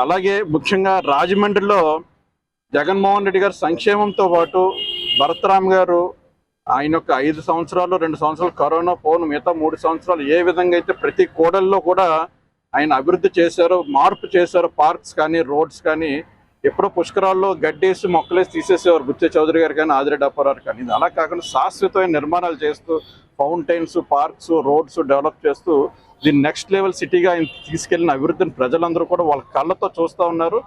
అలాగే ముఖ్యంగా రాజమండ్రిలో జగన్మోహన్ రెడ్డి గారు సంక్షేమంతో పాటు భరతరామ్ గారు ఆయన యొక్క 5 సంవత్సరాలు, 2 సంవత్సరాలు కరోనా పోను, మిగతా 3 సంవత్సరాలు ఏ విధంగా అయితే ప్రతి కోడల్లో కూడా ఆయన అభివృద్ధి చేశారో, మార్పు చేశారో, పార్క్స్ కానీ రోడ్స్ కానీ, ఎప్పుడో పుష్కరాల్లో గడ్డేసి మొక్కలేసి తీసేసేవారు బుచ్చే చౌదరి గారు కానీ, ఆదిరెడ్డి అప్పారావు కానీ. ఇది అలా కాకుండా శాశ్వతమైన నిర్మాణాలు చేస్తూ ఫౌంటైన్స్, పార్క్స్, రోడ్స్ డెవలప్ చేస్తూ దీన్ని నెక్స్ట్ లెవెల్ సిటీగా ఆయన తీసుకెళ్లిన అభివృద్ధిని ప్రజలందరూ కూడా వాళ్ళ కళ్ళతో చూస్తూ ఉన్నారు.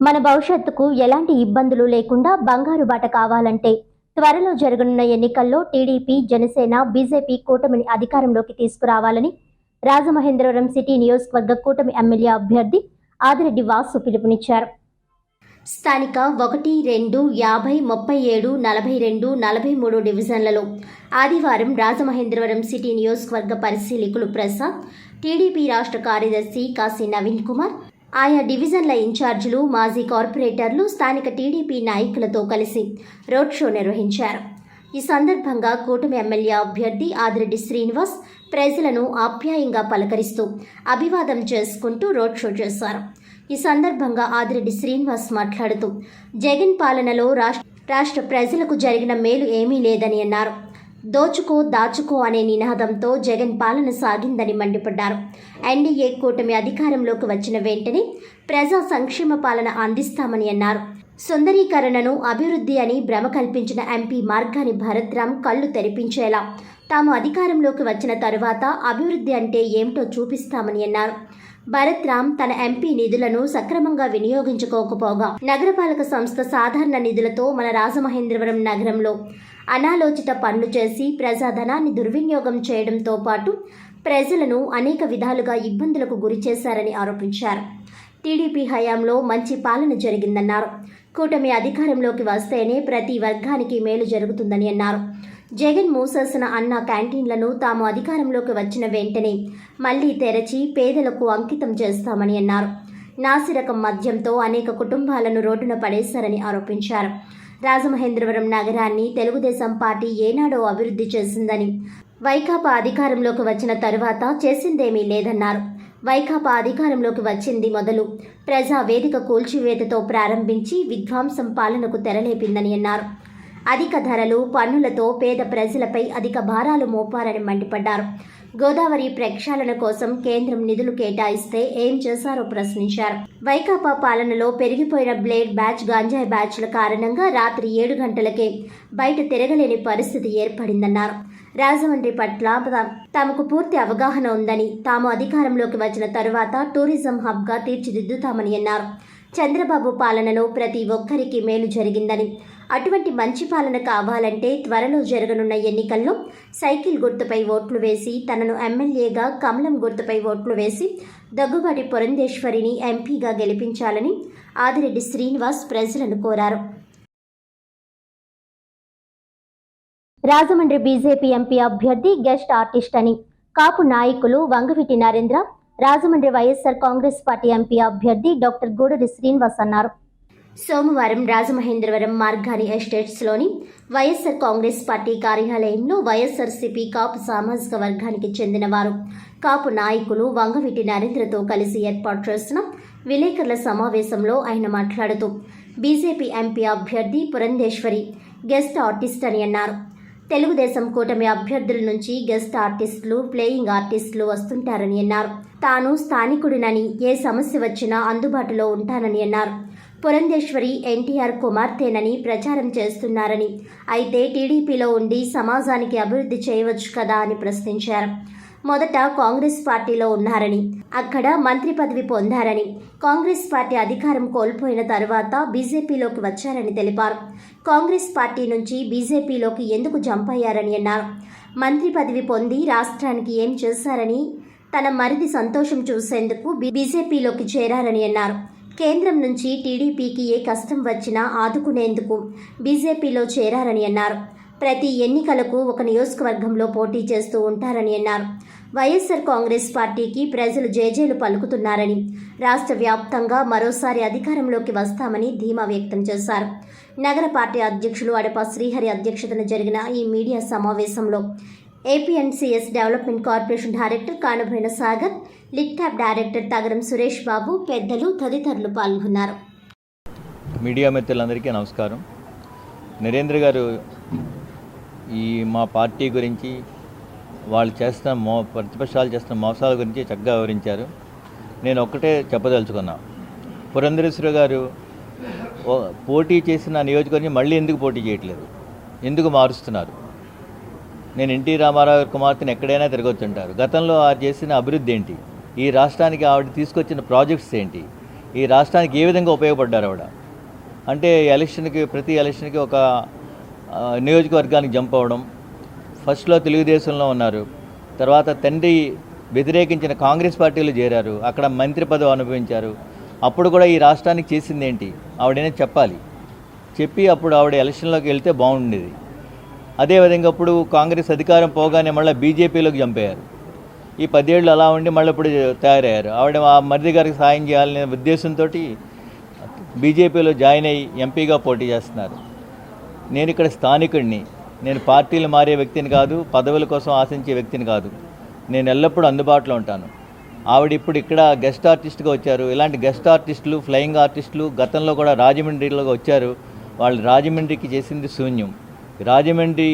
మన భవిష్యత్తుకు ఎలాంటి ఇబ్బందులు లేకుండా బంగారు బాట కావాలంటే త్వరలో జరగనున్న ఎన్నికల్లో టీడీపీ, జనసేన, బీజేపీ కూటమిని అధికారంలోకి తీసుకురావాలని రాజమహేంద్రవరం సిటీ నియోజకవర్గ కూటమి ఎమ్మెల్యే అభ్యర్థి ఆదిరెడ్డి వాసు పిలుపునిచ్చారు. స్థానిక 1, 2, 50, 37, 42, 43 డివిజన్లలో ఆదివారం రాజమహేంద్రవరం సిటీ నియోజకవర్గ పరిశీలకులు ప్రసాద్, టీడీపీ రాష్ట్ర కార్యదర్శి కాశీ నవీన్ కుమార్, ఆయా డివిజన్ల ఇన్ఛార్జీలు, మాజీ కార్పొరేటర్లు, స్థానిక టీడీపీ నాయకులతో కలిసి రోడ్ షో నిర్వహించారు. ఈ సందర్భంగా కూటమి ఎమ్మెల్యే అభ్యర్థి ఆదిరెడ్డి శ్రీనివాస్ ప్రజలను ఆప్యాయంగా పలకరిస్తూ అభివాదం చేసుకుంటూ రోడ్ షో చేశారు. ఈ సందర్భంగా ఆదిరెడ్డి శ్రీనివాస్ మాట్లాడుతూ జగన్ పాలనలో రాష్ట్ర ప్రజలకు జరిగిన మేలు ఏమీ లేదని అన్నారు. దోచుకో దాచుకో అనే నినాదంతో జగన్ పాలన సాగిందని మండిపడ్డారు. ఎన్డీఏ కూటమి అధికారంలోకి వచ్చిన వెంటనే ప్రజా సంక్షేమ పాలన అందిస్తామని అన్నారు. సుందరీకరణను అభివృద్ధి అని భ్రమ కల్పించిన ఎంపీ మార్గాని భరతరామ్ కళ్లు తెరిపించేలా తాము అధికారంలోకి వచ్చిన తరువాత అభివృద్ధి అంటే ఏమిటో చూపిస్తామని అన్నారు. భరతరామ్ తన ఎంపీ నిధులను సక్రమంగా వినియోగించుకోకపోగా నగరపాలక సంస్థ సాధారణ నిధులతో మన రాజమహేంద్రవరం నగరంలో అనాలోచిత పనులు చేసి ప్రజాధనాన్ని దుర్వినియోగం చేయడంతో పాటు ప్రజలను అనేక విధాలుగా ఇబ్బందులకు గురి చేశారని ఆరోపించారు. టీడీపీ హయాంలో మంచి పాలన జరిగిందన్నారు. కూటమి అధికారంలోకి వస్తేనే ప్రతి వర్గానికి మేలు జరుగుతుందని అన్నారు. జగన్ మూసేసిన అన్న క్యాంటీన్లను తాము అధికారంలోకి వచ్చిన వెంటనే మళ్లీ తెరచి పేదలకు అంకితం చేస్తామని అన్నారు. నాసిరకం మద్యంతో అనేక కుటుంబాలను రోడ్డున పడేశారని ఆరోపించారు. రాజమహేంద్రవరం నగరాన్ని తెలుగుదేశం పార్టీ ఏనాడో అభివృద్ధి చేసిందని, వైకాపా అధికారంలోకి వచ్చిన తరువాత చేసిందేమీ లేదన్నారు. వైకాపా అధికారంలోకి వచ్చింది మొదలు ప్రజా వేదిక కూల్చివేతతో ప్రారంభించి విధ్వంసం పాలనకు తెరలేపిందని అన్నారు. అధిక ధరలు, పన్నులతో పేద ప్రజలపై అధిక భారాలు మోపారని మండిపడ్డారు. గోదావరి ప్రక్షాళన కోసం కేంద్రం నిధులు కేటాయిస్తే ఏం చేశారో ప్రశ్నించారు. వైకాపా పాలనలో పెరిగిపోయిన బ్లేడ్ బ్యాచ్, గంజాయి బ్యాచ్ల కారణంగా రాత్రి 7 గంటలకే బయట తిరగలేని పరిస్థితి ఏర్పడిందన్నారు. రాజమండ్రి పట్ల తమకు పూర్తి అవగాహన ఉందని, తాము అధికారంలోకి వచ్చిన తరువాత టూరిజం హబ్గా తీర్చిదిద్దుతామని అన్నారు. చంద్రబాబు పాలనలో ప్రతి ఒక్కరికి మేలు జరిగిందని, అటువంటి మంచి పాలన కావాలంటే త్వరలో జరగనున్న ఎన్నికల్లో సైకిల్ గుర్తుపై ఓట్లు వేసి తనను ఎమ్మెల్యేగా కమలం గుర్తుపై ఓట్లు వేసి దగ్గుబాటి పురంధేశ్వరిని ఎంపీగా గెలిపించాలని ఆదిరెడ్డి శ్రీనివాస్ ప్రజలను కోరారు. రాజమండ్రి బీజేపీ ఎంపీ అభ్యర్థి గెస్ట్ ఆర్టిస్ట్ అని కాపు నాయకులు వంగవీటి నరేంద్ర, రాజమండ్రి వైఎస్ఆర్ కాంగ్రెస్ పార్టీ ఎంపీ అభ్యర్థి డాక్టర్ గూడూరి శ్రీనివాస్ అన్నారు. సోమవారం రాజమహేంద్రవరం మార్గాని ఎస్టేట్స్లోని వైఎస్ఆర్ కాంగ్రెస్ పార్టీ కార్యాలయంలో వైఎస్ఆర్సీపీ కాపు సామాజిక వర్గానికి చెందిన వారు కాపు నాయకులు వంగవీటి నరేంద్రతో కలిసి ఏర్పాటు చేసిన విలేకరుల సమావేశంలో ఆయన మాట్లాడుతూ బీజేపీ ఎంపీ అభ్యర్థి పురంధేశ్వరి గెస్ట్ ఆర్టిస్ట్ అని అన్నారు. తెలుగుదేశం కూటమి అభ్యర్థుల నుంచి గెస్ట్ ఆర్టిస్టులు, ప్లేయింగ్ ఆర్టిస్టులు వస్తుంటారని అన్నారు. తాను స్థానికుడినని ఏ సమస్య వచ్చినా అందుబాటులో ఉంటానని అన్నారు. పురంధేశ్వరి ఎన్టీఆర్ కుమార్తెనని ప్రచారం చేస్తున్నారని, అయితే టీడీపీలో ఉండి సమాజానికి అభివృద్ధి చేయవచ్చు కదా అని ప్రశ్నించారు. మొదట కాంగ్రెస్ పార్టీలో ఉన్నారని, అక్కడ మంత్రి పదవి పొందారని, కాంగ్రెస్ పార్టీ అధికారం కోల్పోయిన తర్వాత బీజేపీలోకి వచ్చారని తెలిపారు. కాంగ్రెస్ పార్టీ నుంచి బీజేపీలోకి ఎందుకు జంప్ అయ్యారని అన్నారు. మంత్రి పదవి పొంది రాష్ట్రానికి ఏం చేశారని, తన మరిది సంతోషం చూసేందుకు బీజేపీలోకి చేరారని అన్నారు. కేంద్రం నుంచి టీడీపీకి ఏ కష్టం వచ్చినా ఆదుకునేందుకు బీజేపీలో చేరారని అన్నారు. ప్రతి ఎన్నికలకు ఒక నియోజకవర్గంలో పోటీ చేస్తూ ఉంటారని అన్నారు. వైఎస్ఆర్ కాంగ్రెస్ పార్టీకి ప్రజలు జేజేలు పలుకుతున్నారని, రాష్ట్ర వ్యాప్తంగా మరోసారి అధికారంలోకి వస్తామని ధీమా వ్యక్తం చేశారు. నగర పార్టీ అధ్యక్షులు అడప శ్రీహరి అధ్యక్షతన జరిగిన ఈ మీడియా సమావేశంలో APNCS development corporation director Kanuboina Sagar, LIDCAP director Tagaram Suresh Babu, పెద్దలు తదితరులు పాల్గొన్నారు. మీడియా మిత్రులందరికీ నమస్కారం. నరేంద్ర గారు ఈ మా పార్టీ గురించి, వాళ్ళు చేస్తున్న ప్రతిపక్షాలు చేస్తున్న మోసాల గురించి చక్కగా వివరించారు. నేను ఒక్కటే చెప్పదలుచుకున్నా, పురంధేశ్వరి గారు పోటీ చేసిన నియోజకవర్గం మళ్ళీ ఎందుకు పోటీ చేయట్లేదు, ఎందుకు మారుస్తున్నారు? నేను ఎన్టీ రామారావు గారి కుమార్తెను ఎక్కడైనా తిరగొచ్చుంటారు. గతంలో ఆవిడ చేసిన అభివృద్ధి ఏంటి, ఈ రాష్ట్రానికి ఆవిడ తీసుకొచ్చిన ప్రాజెక్ట్స్ ఏంటి, ఈ రాష్ట్రానికి ఏ విధంగా ఉపయోగపడ్డారు ఆవిడ అంటే ప్రతి ఎలక్షన్కి ఒక నియోజకవర్గానికి జంప్ అవ్వడం. ఫస్ట్లో తెలుగుదేశంలో ఉన్నారు, తర్వాత తండ్రి వ్యతిరేకించిన కాంగ్రెస్ పార్టీలో చేరారు, అక్కడ మంత్రి పదవి అనుభవించారు. అప్పుడు కూడా ఈ రాష్ట్రానికి చేసింది ఏంటి ఆవిడనే చెప్పాలి. చెప్పి అప్పుడు ఆవిడ ఎలక్షన్లోకి వెళ్తే బాగుండేది. అదేవిధంగా ఇప్పుడు కాంగ్రెస్ అధికారం పోగానే మళ్ళీ బీజేపీలోకి జంప్ అయ్యారు. ఈ 10 ఏళ్ళు అలా ఉండి మళ్ళీ ఇప్పుడు తయారయ్యారు. ఆవిడ ఆ మరిది గారికి సాయం చేయాలనే ఉద్దేశంతో బీజేపీలో జాయిన్ అయ్యి ఎంపీగా పోటీ చేస్తున్నారు. నేను ఇక్కడ స్థానికుడిని, నేను పార్టీలు మారే వ్యక్తిని కాదు, పదవుల కోసం ఆశించే వ్యక్తిని కాదు. నేను ఎల్లప్పుడూ అందుబాటులో ఉంటాను. ఆవిడ ఇప్పుడు ఇక్కడ గెస్ట్ ఆర్టిస్ట్గా వచ్చారు. ఇలాంటి గెస్ట్ ఆర్టిస్టులు, ఫ్లయింగ్ ఆర్టిస్టులు గతంలో కూడా రాజమండ్రిలో వచ్చారు. వాళ్ళు రాజమండ్రికి చేసింది శూన్యం. రాజమండ్రి,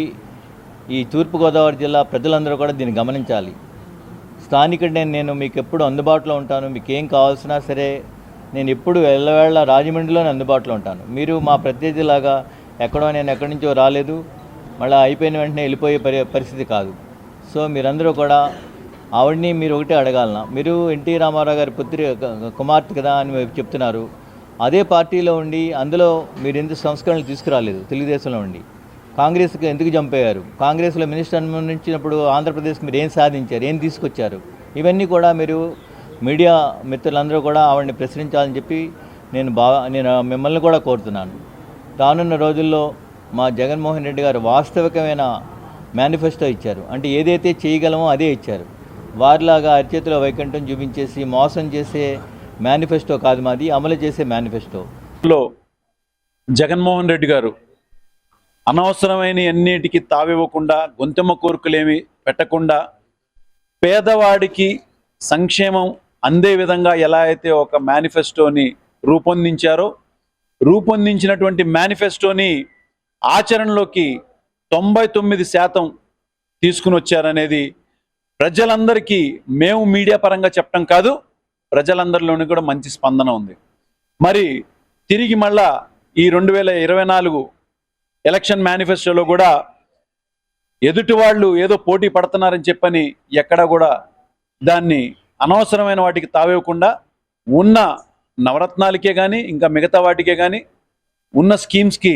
ఈ తూర్పుగోదావరి జిల్లా ప్రజలందరూ కూడా దీన్ని గమనించాలి. స్థానికుడిని నేను మీకు ఎప్పుడు అందుబాటులో ఉంటాను. మీకు ఏం కావాల్సినా సరే నేను ఎప్పుడు వెళ్ళవేళ రాజమండ్రిలోనే అందుబాటులో ఉంటాను. మీరు మా ప్రత్యర్థిలాగా నేను ఎక్కడి నుంచో రాలేదు, మళ్ళీ అయిపోయిన వెంటనే వెళ్ళిపోయే పరిస్థితి కాదు. సో మీరందరూ కూడా ఆవిడ్ని మీరు ఒకటే అడగాలన్నా, మీరు ఎన్టీ రామారావు గారి కుమార్తె కదా అని చెప్తున్నారు. అదే పార్టీలో ఉండి అందులో మీరు ఎందుకు సంస్కరణలు తీసుకురాలేదు? తెలుగుదేశంలో ఉండి కాంగ్రెస్కి ఎందుకు జంప్ అయ్యారు? కాంగ్రెస్లో మినిస్టర్ అనుమతించినప్పుడు ఆంధ్రప్రదేశ్కి మీరు ఏం సాధించారు, ఏం తీసుకొచ్చారు? ఇవన్నీ కూడా మీరు మీడియా మిత్రులందరూ కూడా ఆవిడని ప్రశ్నించాలని చెప్పి నేను మిమ్మల్ని కూడా కోరుతున్నాను. రానున్న రోజుల్లో మా జగన్మోహన్ రెడ్డి గారు వాస్తవికమైన మేనిఫెస్టో ఇచ్చారు. అంటే ఏదైతే చేయగలమో అదే ఇచ్చారు. వారిలాగా అరిచేతిలో వైకుంఠం చూపించేసి మోసం చేసే మేనిఫెస్టో కాదు మాది, అమలు చేసే మేనిఫెస్టో. జగన్మోహన్ రెడ్డి గారు అనవసరమైన అన్నిటికీ తావివ్వకుండా, గొంతెమ్మ కోరికలేమి పెట్టకుండా, పేదవాడికి సంక్షేమం అందే విధంగా ఎలా అయితే ఒక మేనిఫెస్టోని రూపొందించినటువంటి మేనిఫెస్టోని ఆచరణలోకి 99% తీసుకుని వచ్చారనేది ప్రజలందరికీ మేము మీడియా పరంగా చెప్పడం కాదు, ప్రజలందరిలోని కూడా మంచి స్పందన ఉంది. మరి తిరిగి మళ్ళా ఈ 2024 ఎలక్షన్ మేనిఫెస్టోలో కూడా ఎదుటి వాళ్ళు ఏదో పోటీ పడుతున్నారని చెప్పని ఎక్కడా కూడా దాన్ని అనవసరమైన వాటికి తావేయకుండా ఉన్న నవరత్నాలకే కానీ ఇంకా మిగతా వాటికే కానీ ఉన్న స్కీమ్స్కి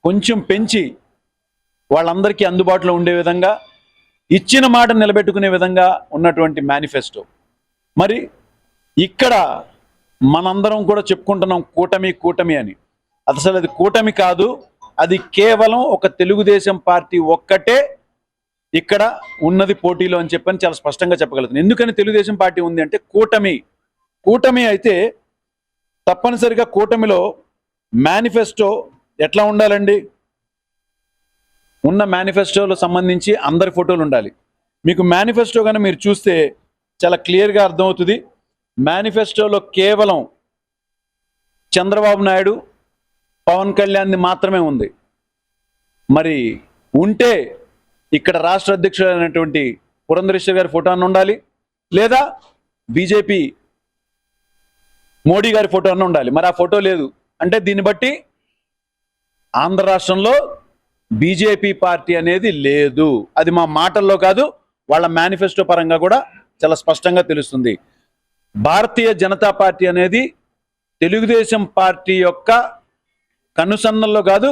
కొంచెం పెంచి వాళ్ళందరికీ అందుబాటులో ఉండే విధంగా, ఇచ్చిన మాట నిలబెట్టుకునే విధంగా ఉన్నటువంటి మేనిఫెస్టో. మరి ఇక్కడ మనందరం కూడా చెప్పుకుంటున్నాం కూటమి అని. అసలు అది కూటమి కాదు, అది కేవలం ఒక తెలుగుదేశం పార్టీ ఒక్కటే ఇక్కడ ఉన్నది పోటీలో అని చెప్పని చాలా స్పష్టంగా చెప్పగలుగుతాను. ఎందుకని తెలుగుదేశం పార్టీ ఉంది అంటే కూటమి అయితే తప్పనిసరిగా కూటమిలో మేనిఫెస్టో ఎట్లా ఉండాలండి? ఉన్న మేనిఫెస్టోలో సంబంధించి అందరి ఫోటోలు ఉండాలి. మీకు మేనిఫెస్టో కానీ మీరు చూస్తే చాలా క్లియర్గా అర్థమవుతుంది. మేనిఫెస్టోలో కేవలం చంద్రబాబు నాయుడు, పవన్ కళ్యాణ్ది మాత్రమే ఉంది. మరి ఉంటే ఇక్కడ రాష్ట్ర అధ్యక్షుడు అయినటువంటి పురంధరేశ్వర్ గారి ఫోటో అన్న ఉండాలి, లేదా బీజేపీ మోడీ గారి ఫోటో అన్న ఉండాలి. మరి ఆ ఫోటో లేదు అంటే దీన్ని బట్టి ఆంధ్ర రాష్ట్రంలో బీజేపీ పార్టీ అనేది లేదు. అది మా మాటల్లో కాదు, వాళ్ళ మేనిఫెస్టో పరంగా కూడా చాలా స్పష్టంగా తెలుస్తుంది. భారతీయ జనతా పార్టీ అనేది తెలుగుదేశం పార్టీ యొక్క కనుసన్నల్లో కాదు,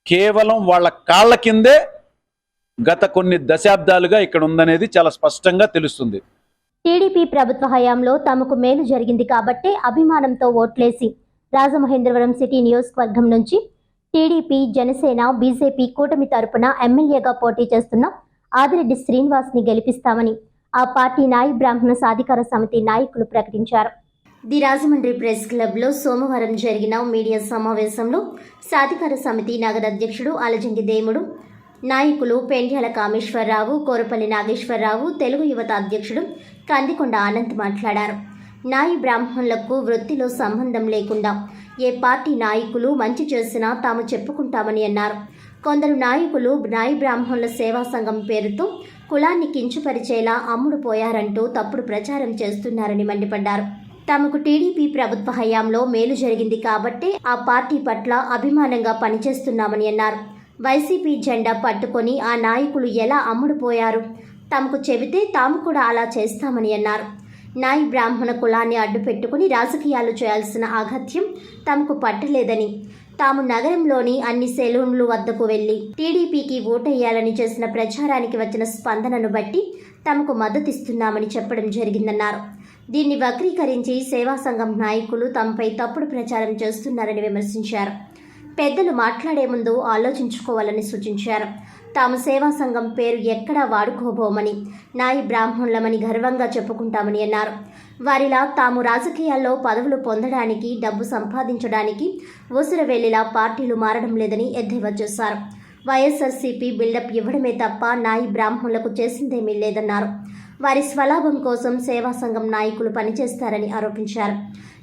కేవలం వాళ్ళ కాళ్ళ కిందే గత కొన్ని దశాబ్దాలుగా ఇక్కడ ఉందనేది చాలా స్పష్టంగా తెలుస్తుంది. టీడీపీ ప్రభుత్వ హయాంలో తమకు మేలు జరిగింది కాబట్టే అభిమానంతో ఓట్లేసి రాజమహేంద్రవరం సిటీ నియోజకవర్గం నుంచి టీడీపీ, జనసేన, బీజేపీ కూటమి తరపున ఎమ్మెల్యేగా పోటీ చేస్తున్న ఆదిరెడ్డి శ్రీనివాస్ని గెలిపిస్తామని ఆ పార్టీ నాయి బ్రాహ్మణ సాధికార సమితి నాయకులు ప్రకటించారు. ది రాజమండ్రి ప్రెస్ క్లబ్లో సోమవారం జరిగిన మీడియా సమావేశంలో సాధికార సమితి నగర అధ్యక్షుడు అలజంగి దేముడు, నాయకులు పెండ్యాల కామేశ్వరరావు, కోరపల్లి నాగేశ్వరరావు, తెలుగు యువత అధ్యక్షుడు కందికొండ ఆనంద్ మాట్లాడారు. నాయి బ్రాహ్మణులకు వృత్తిలో సంబంధం లేకుండా ఏ పార్టీ నాయకులు మంచి చేసినా తాము చెప్పుకుంటామని అన్నారు. కొందరు నాయకులు నాయి బ్రాహ్మణుల సేవా సంఘం పేరుతో కులాన్ని కించపరిచేలా అమ్ముడు పోయారంటూ తప్పుడు ప్రచారం చేస్తున్నారని మండిపడ్డారు. తమకు టీడీపీ ప్రభుత్వ హయాంలో మేలు జరిగింది కాబట్టే ఆ పార్టీ పట్ల అభిమానంగా పనిచేస్తున్నామని అన్నారు. వైసీపీ జెండా పట్టుకొని ఆ నాయకులు ఎలా అమ్ముడుపోయారు? తమకు చెబితే తాము కూడా అలా చేస్తామని అన్నారు. నాయి బ్రాహ్మణ కులాన్ని అడ్డుపెట్టుకుని రాజకీయాలు చేయాల్సిన అగత్యం తమకు పట్టలేదని, తాము నగరంలోని అన్ని సెలూన్లు వద్దకు వెళ్లి టీడీపీకి ఓటేయాలని చేసిన ప్రచారానికి వచ్చిన స్పందనను బట్టి తమకు మద్దతిస్తున్నామని చెప్పడం జరిగిందన్నారు. దీన్ని వక్రీకరించి సేవా సంఘం నాయకులు తమపై తప్పుడు ప్రచారం చేస్తున్నారని విమర్శించారు. పెద్దలు మాట్లాడే ముందు ఆలోచించుకోవాలని సూచించారు. తాము సేవా సంఘం పేరు ఎక్కడా వాడుకోబోమని, నాయి బ్రాహ్మణులమని గర్వంగా చెప్పుకుంటామని అన్నారు. వారిలా తాము రాజకీయాల్లో పదవులు పొందడానికి, డబ్బు సంపాదించడానికి ఊసరవెల్లిలా పార్టీలు మారడం లేదని ఎద్దేవా చేశారు. వైఎస్ఆర్సీపీ బిల్డప్ ఇవ్వడమే తప్ప నాయి బ్రాహ్మణులకు చేసిందేమీ లేదన్నారు. వారి స్వలాభం కోసం సేవా సంఘం నాయకులు పనిచేస్తారని ఆరోపించారు.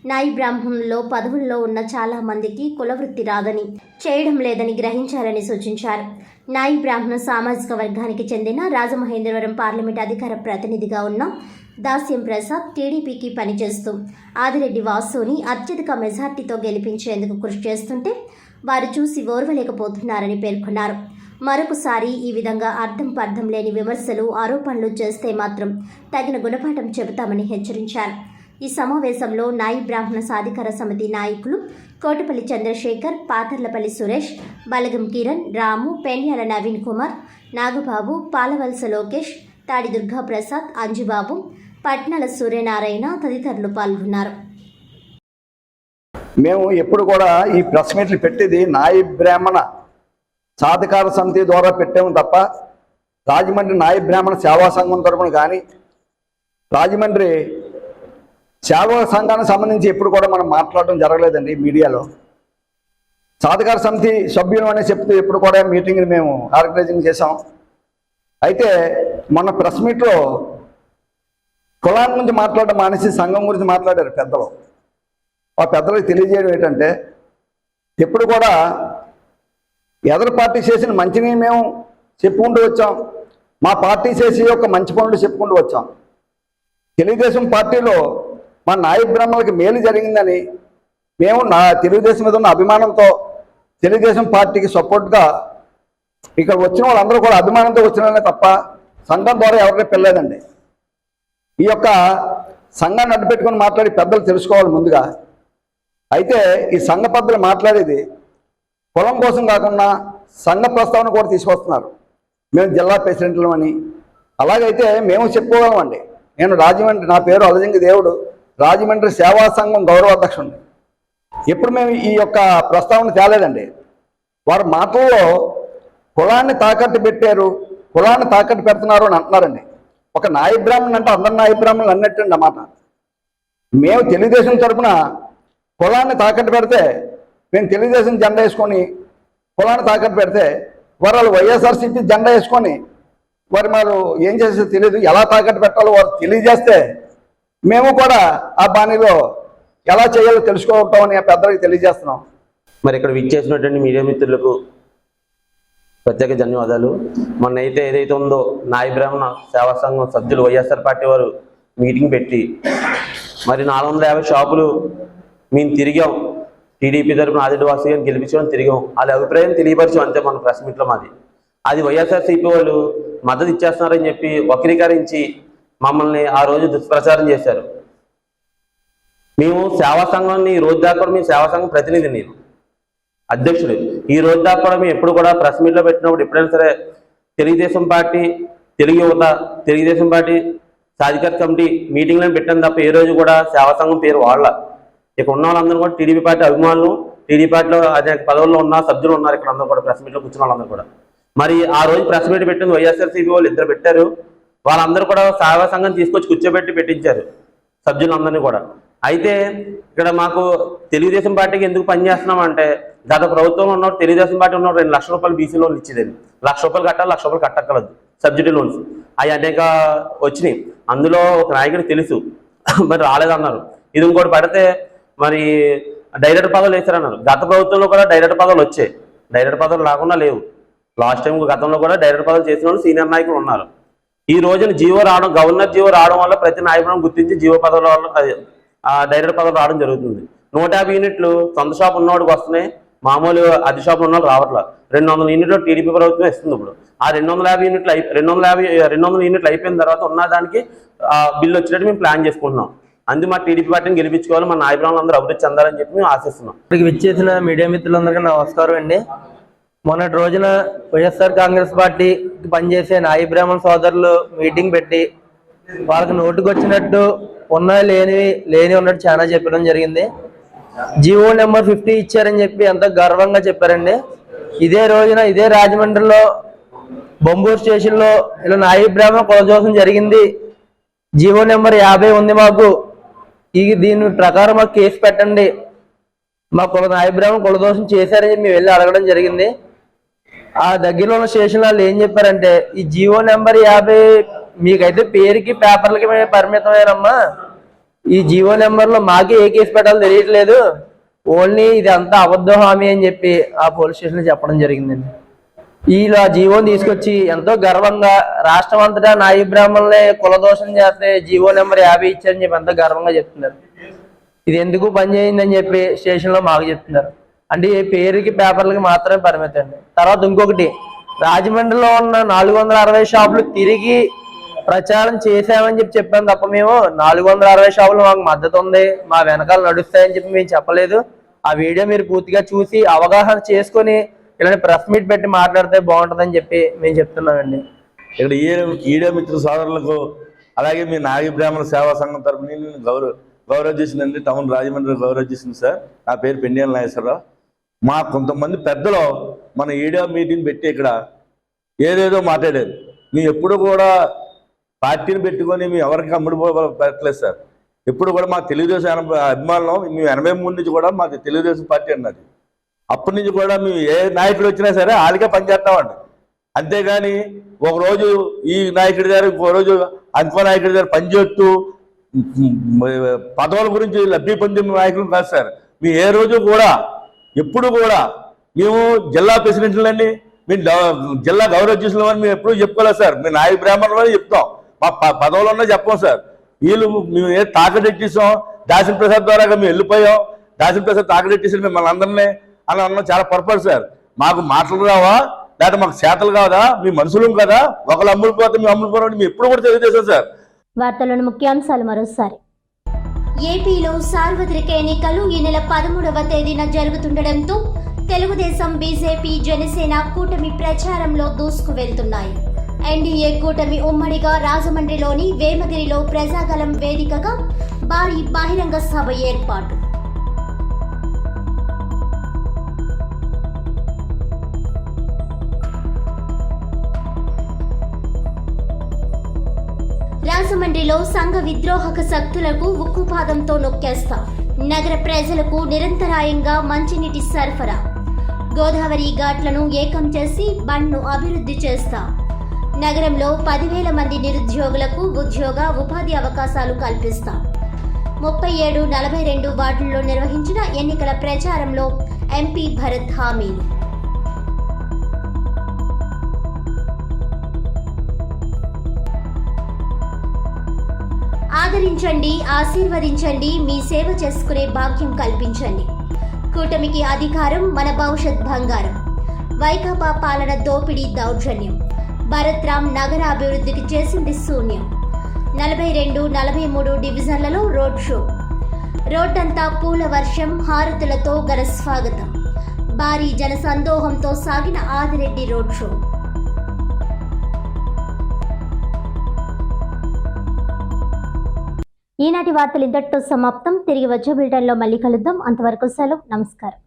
నాయి బ్రాహ్మణుల్లో పదవుల్లో ఉన్న చాలా మందికి కులవృత్తి రాదని, చేయడం లేదని గ్రహించాలని సూచించారు. నాయి బ్రాహ్మణ సామాజిక వర్గానికి చెందిన రాజమహేంద్రవరం పార్లమెంట్ అధికార ప్రతినిధిగా ఉన్న దాస్యం ప్రసాద్ టీడీపీకి పనిచేస్తూ ఆదిరెడ్డి వాసుని అత్యధిక మెజార్టీతో గెలిపించేందుకు కృషి చేస్తుంటే వారు చూసి ఓర్వలేకపోతున్నారని పేర్కొన్నారు. మరొకసారి ఈ విధంగా అర్థం లేని విమర్శలు, ఆరోపణలు చేస్తే మాత్రం తగిన గుణపాఠం చెబుతామని హెచ్చరించారు. ఈ సమావేశంలో నాయి బ్రాహ్మణ సాధికార సమితి నాయకులు కోటపల్లి చంద్రశేఖర్, పాతర్లపల్లి సురేష్, బలగం కిరణ్, రాము, పెండ్యాల నవీన్ కుమార్, నాగబాబు, పాలవలస లోకేష్, తాడి దుర్గాప్రసాద్, అంజుబాబు, పట్నాల సూర్యనారాయణ తదితరులు పాల్గొన్నారు. మేము ఎప్పుడు కూడా ఈ ప్రెస్ మీట్లు పెట్టేది నాయి బ్రాహ్మణ సాధికార సమితి ద్వారా పెట్టాము తప్ప రాజమండ్రి నాయి బ్రాహ్మణ సేవా సంఘం తరపున కానీ రాజమండ్రి సేవా సంఘానికి సంబంధించి ఎప్పుడు కూడా మనం మాట్లాడడం జరగలేదండి. మీడియాలో సాధికార సమితి సభ్యులు అనే చెప్తూ ఎప్పుడు కూడా మీటింగ్ని మేము ఆర్గనైజింగ్ చేసాం. అయితే మొన్న ప్రెస్ మీట్లో కులాన్ని గురించి మాట్లాడడం మానేసి సంఘం గురించి మాట్లాడారు పెద్దలు. ఆ పెద్దలకు తెలియజేయడం ఏంటంటే ఎప్పుడు కూడా ఎదరు పార్టీ చేసిన మంచిని మేము చెప్పుకుంటూ వచ్చాం, మా పార్టీ చేసి యొక్క మంచి పనులు చెప్పుకుంటూ వచ్చాం. తెలుగుదేశం పార్టీలో మా నాయి బ్రాహ్మణులకి మేలు జరిగిందని మేము తెలుగుదేశం మీద ఉన్న అభిమానంతో తెలుగుదేశం పార్టీకి సపోర్ట్గా ఇక్కడ వచ్చిన వాళ్ళందరూ కూడా అభిమానంతో వచ్చిన తప్ప సంఘం ద్వారా ఎవరిని పెళ్ళలేదండి. ఈ యొక్క సంఘాన్ని అడ్డుపెట్టుకుని మాట్లాడి పెద్దలు తెలుసుకోవాలి ముందుగా. అయితే ఈ సంఘ పెద్దలు మాట్లాడేది కులం కోసం కాకుండా సంఘ ప్రస్తావన కూడా తీసుకొస్తున్నారు. మేము జిల్లా ప్రెసిడెంట్లు అని. అలాగైతే మేము చెప్పుకోగలమండి. నేను రాజమండ్రి, నా పేరు అలజంగి దేవుడు, రాజమండ్రి సేవా సంఘం గౌరవ అధ్యక్షుడిని. ఎప్పుడు మేము ఈ యొక్క ప్రస్తావన తేలేదండి. వారి మాటల్లో కులాన్ని తాకట్టు పెట్టారు, కులాన్ని తాకట్టు పెడుతున్నారు అని అంటున్నారండి. ఒక నాయ బ్రాహ్మణులు అంటే అందరు నాయ బ్రాహ్మణులు అన్నట్టండి అన్నమాట. మేము తెలుగుదేశం తరఫున కులాన్ని తాకట్టు పెడితే, మేము తెలుగుదేశం జెండా వేసుకొని కులాన్ని తాకట్టు పెడితే, వారు వైఎస్ఆర్సీపీ జెండా వేసుకొని వారు ఏం చేసేదో తెలియదు, ఎలా తాకట్టు పెట్టాలో వారు తెలియజేస్తే మేము కూడా ఆ బాణీలో ఎలా చేయాలో తెలుసుకోవటామని పెద్దలకు తెలియజేస్తున్నాం. మరి ఇక్కడ విచ్చేసినటువంటి మీడియా మిత్రులకు ప్రత్యేక ధన్యవాదాలు. మొన్న అయితే ఏదైతే ఉందో నాయ బ్రాహ్మణ సేవా సంఘం సభ్యులు వైఎస్ఆర్ పార్టీ వారు మీటింగ్ పెట్టి మరి 450 షాపులు మేము తిరిగాం. టీడీపీ తరపున ఆదివాసీ గారిని గెలిపించడం తిరిగాం. వాళ్ళ అభిప్రాయం తెలియపరచం అంతే మన ప్రెస్ మీట్లో మాది. అది వైఎస్ఆర్సీపీ వాళ్ళు మద్దతు ఇచ్చేస్తున్నారని చెప్పి వక్రీకరించి మమ్మల్ని ఆ రోజు దుష్ప్రచారం చేశారు. మేము సేవా సంఘాన్ని ఈ రోజు దాకా కూడా మేము సేవా సంఘం ప్రతినిధి, నేను అధ్యక్షుడు. ఈ రోజు దాకా కూడా మేము ఎప్పుడు కూడా ప్రెస్ మీట్లో పెట్టినప్పుడు ఎప్పుడైనా సరే తెలుగుదేశం పార్టీ, తెలుగు యువత, తెలుగుదేశం పార్టీ సాధికార కమిటీ మీటింగ్లను పెట్టాను తప్ప ఏ రోజు కూడా సేవా సంఘం పేరు వాళ్ళ. ఇక్కడ ఉన్న వాళ్ళందరూ కూడా టీడీపీ పార్టీ అభిమానులు, టీడీపీ పార్టీలో అనేక పదవుల్లో ఉన్న సభ్యులు ఉన్నారు ఇక్కడ అందరూ కూడా, ప్రెస్ మీట్లో కూర్చున్న వాళ్ళందరూ కూడా. మరి ఆ రోజు ప్రెస్ మీట్ పెట్టింది వైఎస్ఆర్సీపీ వాళ్ళు 2 పెట్టారు. వాళ్ళందరూ కూడా సేవా సంఘం తీసుకొచ్చి కూర్చోబెట్టి పెట్టించారు సభ్యులందరినీ కూడా. అయితే ఇక్కడ మాకు తెలుగుదేశం పార్టీకి ఎందుకు పనిచేస్తున్నామంటే, గత ప్రభుత్వంలో ఉన్నప్పుడు తెలుగుదేశం పార్టీ ఉన్నప్పుడు 2 లక్షల రూపాయలు బీసీ లోన్లు ఇచ్చేదండి. 1 లక్ష రూపాయలు కట్టాలి, 1 లక్ష రూపాయలు కట్టక్కర్లేదు సబ్సిడీ లోన్స్. అవి అనేక వచ్చినాయి. అందులో ఒక నాయకుడికి తెలుసు, మరి రాలేదన్నారు. ఇది ఇంకోటి పడితే మరి డైరెక్టర్ పదవులు వేశారన్నారు. గత ప్రభుత్వంలో కూడా డైరెక్టర్ పదవులు వచ్చాయి, డైరెక్టర్ పదవులు రాకుండా లేవు. లాస్ట్ టైం గతంలో కూడా డైరెక్టర్ పదవులు చేసిన వాళ్ళు సీనియర్ నాయకులు ఉన్నారు. ఈ రోజున జీవో రావడం, గవర్నర్ జీవో రావడం వల్ల ప్రతి నాయకులను గుర్తించి జీవో పదవుల వల్ల డైరెక్టర్ పదవులు రావడం జరుగుతుంది. 150 యూనిట్లు సొంత షాప్ ఉన్నవాడికి వస్తున్నాయి, మామూలు అతి షాప్ ఉన్న వాళ్ళు రావట్లా. 200 యూనిట్లు టీడీపీ ప్రభుత్వం ఇస్తుంది. ఇప్పుడు ఆ 200 యూనిట్లు అయిపోయిన తర్వాత ఉన్న దానికి బిల్లు వచ్చినట్టు మేము ప్లాన్ చేసుకుంటున్నాం. అందుకే మా టీడీపీ పార్టీని గెలిపించుకోవాలి, మా నాయకులను అందరూ అభివృద్ధి చెందాలని చెప్పి మేము ఆశిస్తున్నాం. ఇక్కడికి విచ్చేసిన మీడియా మిత్రులందరికీ నమస్కారం అండి. మొన్నటి రోజున వైఎస్ఆర్ కాంగ్రెస్ పార్టీకి పనిచేసే నాయ బ్రాహ్మణ సోదరులు మీటింగ్ పెట్టి వాళ్ళకి నోటుకు వచ్చినట్టు ఉన్నాయి లేని ఉన్నట్టు చాలా చెప్పడం జరిగింది. జీవో నెంబర్ 50 ఇచ్చారని చెప్పి ఎంతో గర్వంగా చెప్పారండి. ఇదే రోజున ఇదే రాజమండ్రిలో బొంబూరు స్టేషన్లో ఇలా నాయ బ్రాహ్మణ కులదోషం జరిగింది, జీవో నెంబర్ 50 ఉంది మాకు, దీని ప్రకారం మాకు కేసు పెట్టండి, మా నాయ బ్రాహ్మణ కులదోషం చేశారని చెప్పి మేము వెళ్ళి అడగడం జరిగింది. ఆ దగ్గరలో ఉన్న స్టేషన్ వాళ్ళు ఏం చెప్పారంటే, ఈ జీవో నెంబర్ 50 మీకైతే పేరుకి పేపర్లకి పరిమితమేనమ్మా, ఈ జీవో నెంబర్లో మాకే ఏ కేసు పెట్టాలో తెలియట్లేదు, ఓన్లీ ఇది అంతా అబద్ధ హామీ అని చెప్పి ఆ పోలీస్ స్టేషన్లో చెప్పడం జరిగిందండి. ఇలా జీవోని తీసుకొచ్చి ఎంతో గర్వంగా రాష్ట్రం అంతటా నాయ బ్రాహ్మణులే కులదోషం చేస్తే జీవో నెంబర్ 50 ఇచ్చారని చెప్పి ఎంతో గర్వంగా చెప్తున్నారు. ఇది ఎందుకు పనిచేయిందని చెప్పి స్టేషన్లో మాకు చెప్తున్నారు. అంటే పేరుకి పేపర్లకి మాత్రమే పరిమితం అండి. తర్వాత ఇంకొకటి, రాజమండ్రిలో ఉన్న 460 షాపులు తిరిగి ప్రచారం చేశామని చెప్పాను తప్ప మేము 460 షాపులు మాకు మద్దతు ఉంది, మా వెనకాల నడుస్తాయని చెప్పి మేము చెప్పలేదు. ఆ వీడియో మీరు పూర్తిగా చూసి అవగాహన చేసుకొని ఇలాంటి ప్రెస్ మీట్ పెట్టి మాట్లాడితే బాగుంటుందని చెప్పి మేము చెప్తున్నామండి. ఇక్కడ ఈడే మిత్ర సోదరులకు అలాగే మీ నాయ బ్రాహ్మణ సేవా సంఘం తరపున నేను గౌరవ చేసిందండి. టౌన్ రాజమండ్రి గౌరవ చేసింది సార్. నా పేరు పెండియాల నాగేశ్వరరావు. మా కొంతమంది పెద్దలు మన ఈడియో మీటింగ్ పెట్టి ఇక్కడ ఏదేదో మాట్లాడారు. మేము ఎప్పుడు కూడా పార్టీని పెట్టుకొని మేము ఎవరికి అమ్ముడు పెట్టలేదు సార్. ఎప్పుడు కూడా మా తెలుగుదేశం అభిమానులు మేము 83 నుంచి కూడా మాకు తెలుగుదేశం పార్టీ అన్నది. అప్పటి నుంచి కూడా మేము ఏ నాయకుడు వచ్చినా సరే వాళ్ళకే పనిచేస్తామండి. అంతేగాని ఒకరోజు ఈ నాయకుడి గారు ఇంకో రోజు అంకో నాయకుడి గారు పనిచేస్తూ పదవుల గురించి లబ్ధి పొందిన నాయకులు కాదు సార్. మేము ఏ రోజు కూడా ఎప్పుడు కూడా మేము జిల్లా ప్రెసిడెంట్లని, మేము జిల్లా గౌరవ చేసిన మేము ఎప్పుడు చెప్పుకోలేదు సార్. మేము నాయ బ్రాహ్మణులని చెప్తాం, మా పదవులు ఉన్నా చెప్పాం సార్. వీళ్ళు మేము ఏ తాకడెట్టేసాం, దాసిన ప్రసాద్ ద్వారా మేము వెళ్ళిపోయాం, దాసిన ప్రసాద్ తాకడెట్టేసాం మిమ్మల్ని అందరినీ అని అన్న చాలా పొరపాటు సార్. మాకు మాటలు రావా, లేకపోతే మాకు చేతలు కాదా, మీ మనుషులు కదా, ఒకళ్ళు అమ్ముడిపోతే మేము అమ్ముడిపోవడం మేము ఎప్పుడు కూడా తెలియజేశాం సార్. వార్తలను ముఖ్యాంశాలు మరోసారి. ఏపీలో సార్వత్రిక ఎన్నికలు ఈ నెల 13వ తేదీన జరుగుతుండటంతో తెలుగుదేశం, బీజేపీ, జనసేన కూటమి ప్రచారంలో దూసుకు వెళ్తున్నాయి. ఎన్డీఏ కూటమి ఉమ్మడిగా రాజమండ్రిలోని వేమగిరిలో ప్రజాగలం వేదికగా భారీ బహిరంగ సభ ఏర్పాటు. రాజమండ్రిలో సంఘ విద్రోహక శక్తులకు ఉక్కుపాదంతో నొక్కేస్తా. నగర ప్రజలకు నిరంతరాయంగా మంచినీటి సరఫరా. గోదావరి ఘాట్లను ఏకం చేసి బండ్ను అభివృద్ధి చేస్తా. నగరంలో 10,000 మంది నిరుద్యోగులకు ఉద్యోగ, ఉపాధి అవకాశాలు కల్పిస్తా. 37, 42 వార్డుల్లో నిర్వహించిన ఎన్నికల ప్రచారంలో ఎంపీ భరత్ హామీలు. ఆదరించండి, ఆశీర్వదించండి, మీ సేవ చేసుకునే భాగ్యం కల్పించండి. కూటమికి అధికారం, మన భవిష్యత్ బంగారం. వైకాపా పాలన దోపిడీ, దౌర్జన్యం. భరత్ రామ్ నగర అభివృద్ధికి చేసింది శూన్యం. 42, 43 డివిజన్లలో రోడ్ షో. రోడ్డంతా పూల వర్షం, హారతులతో ఘన స్వాగతం. భారీ జన సందోహంతో సాగిన ఆదిరెడ్డి రోడ్ షో. ఈనాటి వార్తలు ఇంతటితో సమాప్తం. తిరిగి వచ్చే బులెటిన్లో మళ్ళీ కలుద్దాం. అంతవరకు సెలవు. నమస్కారం.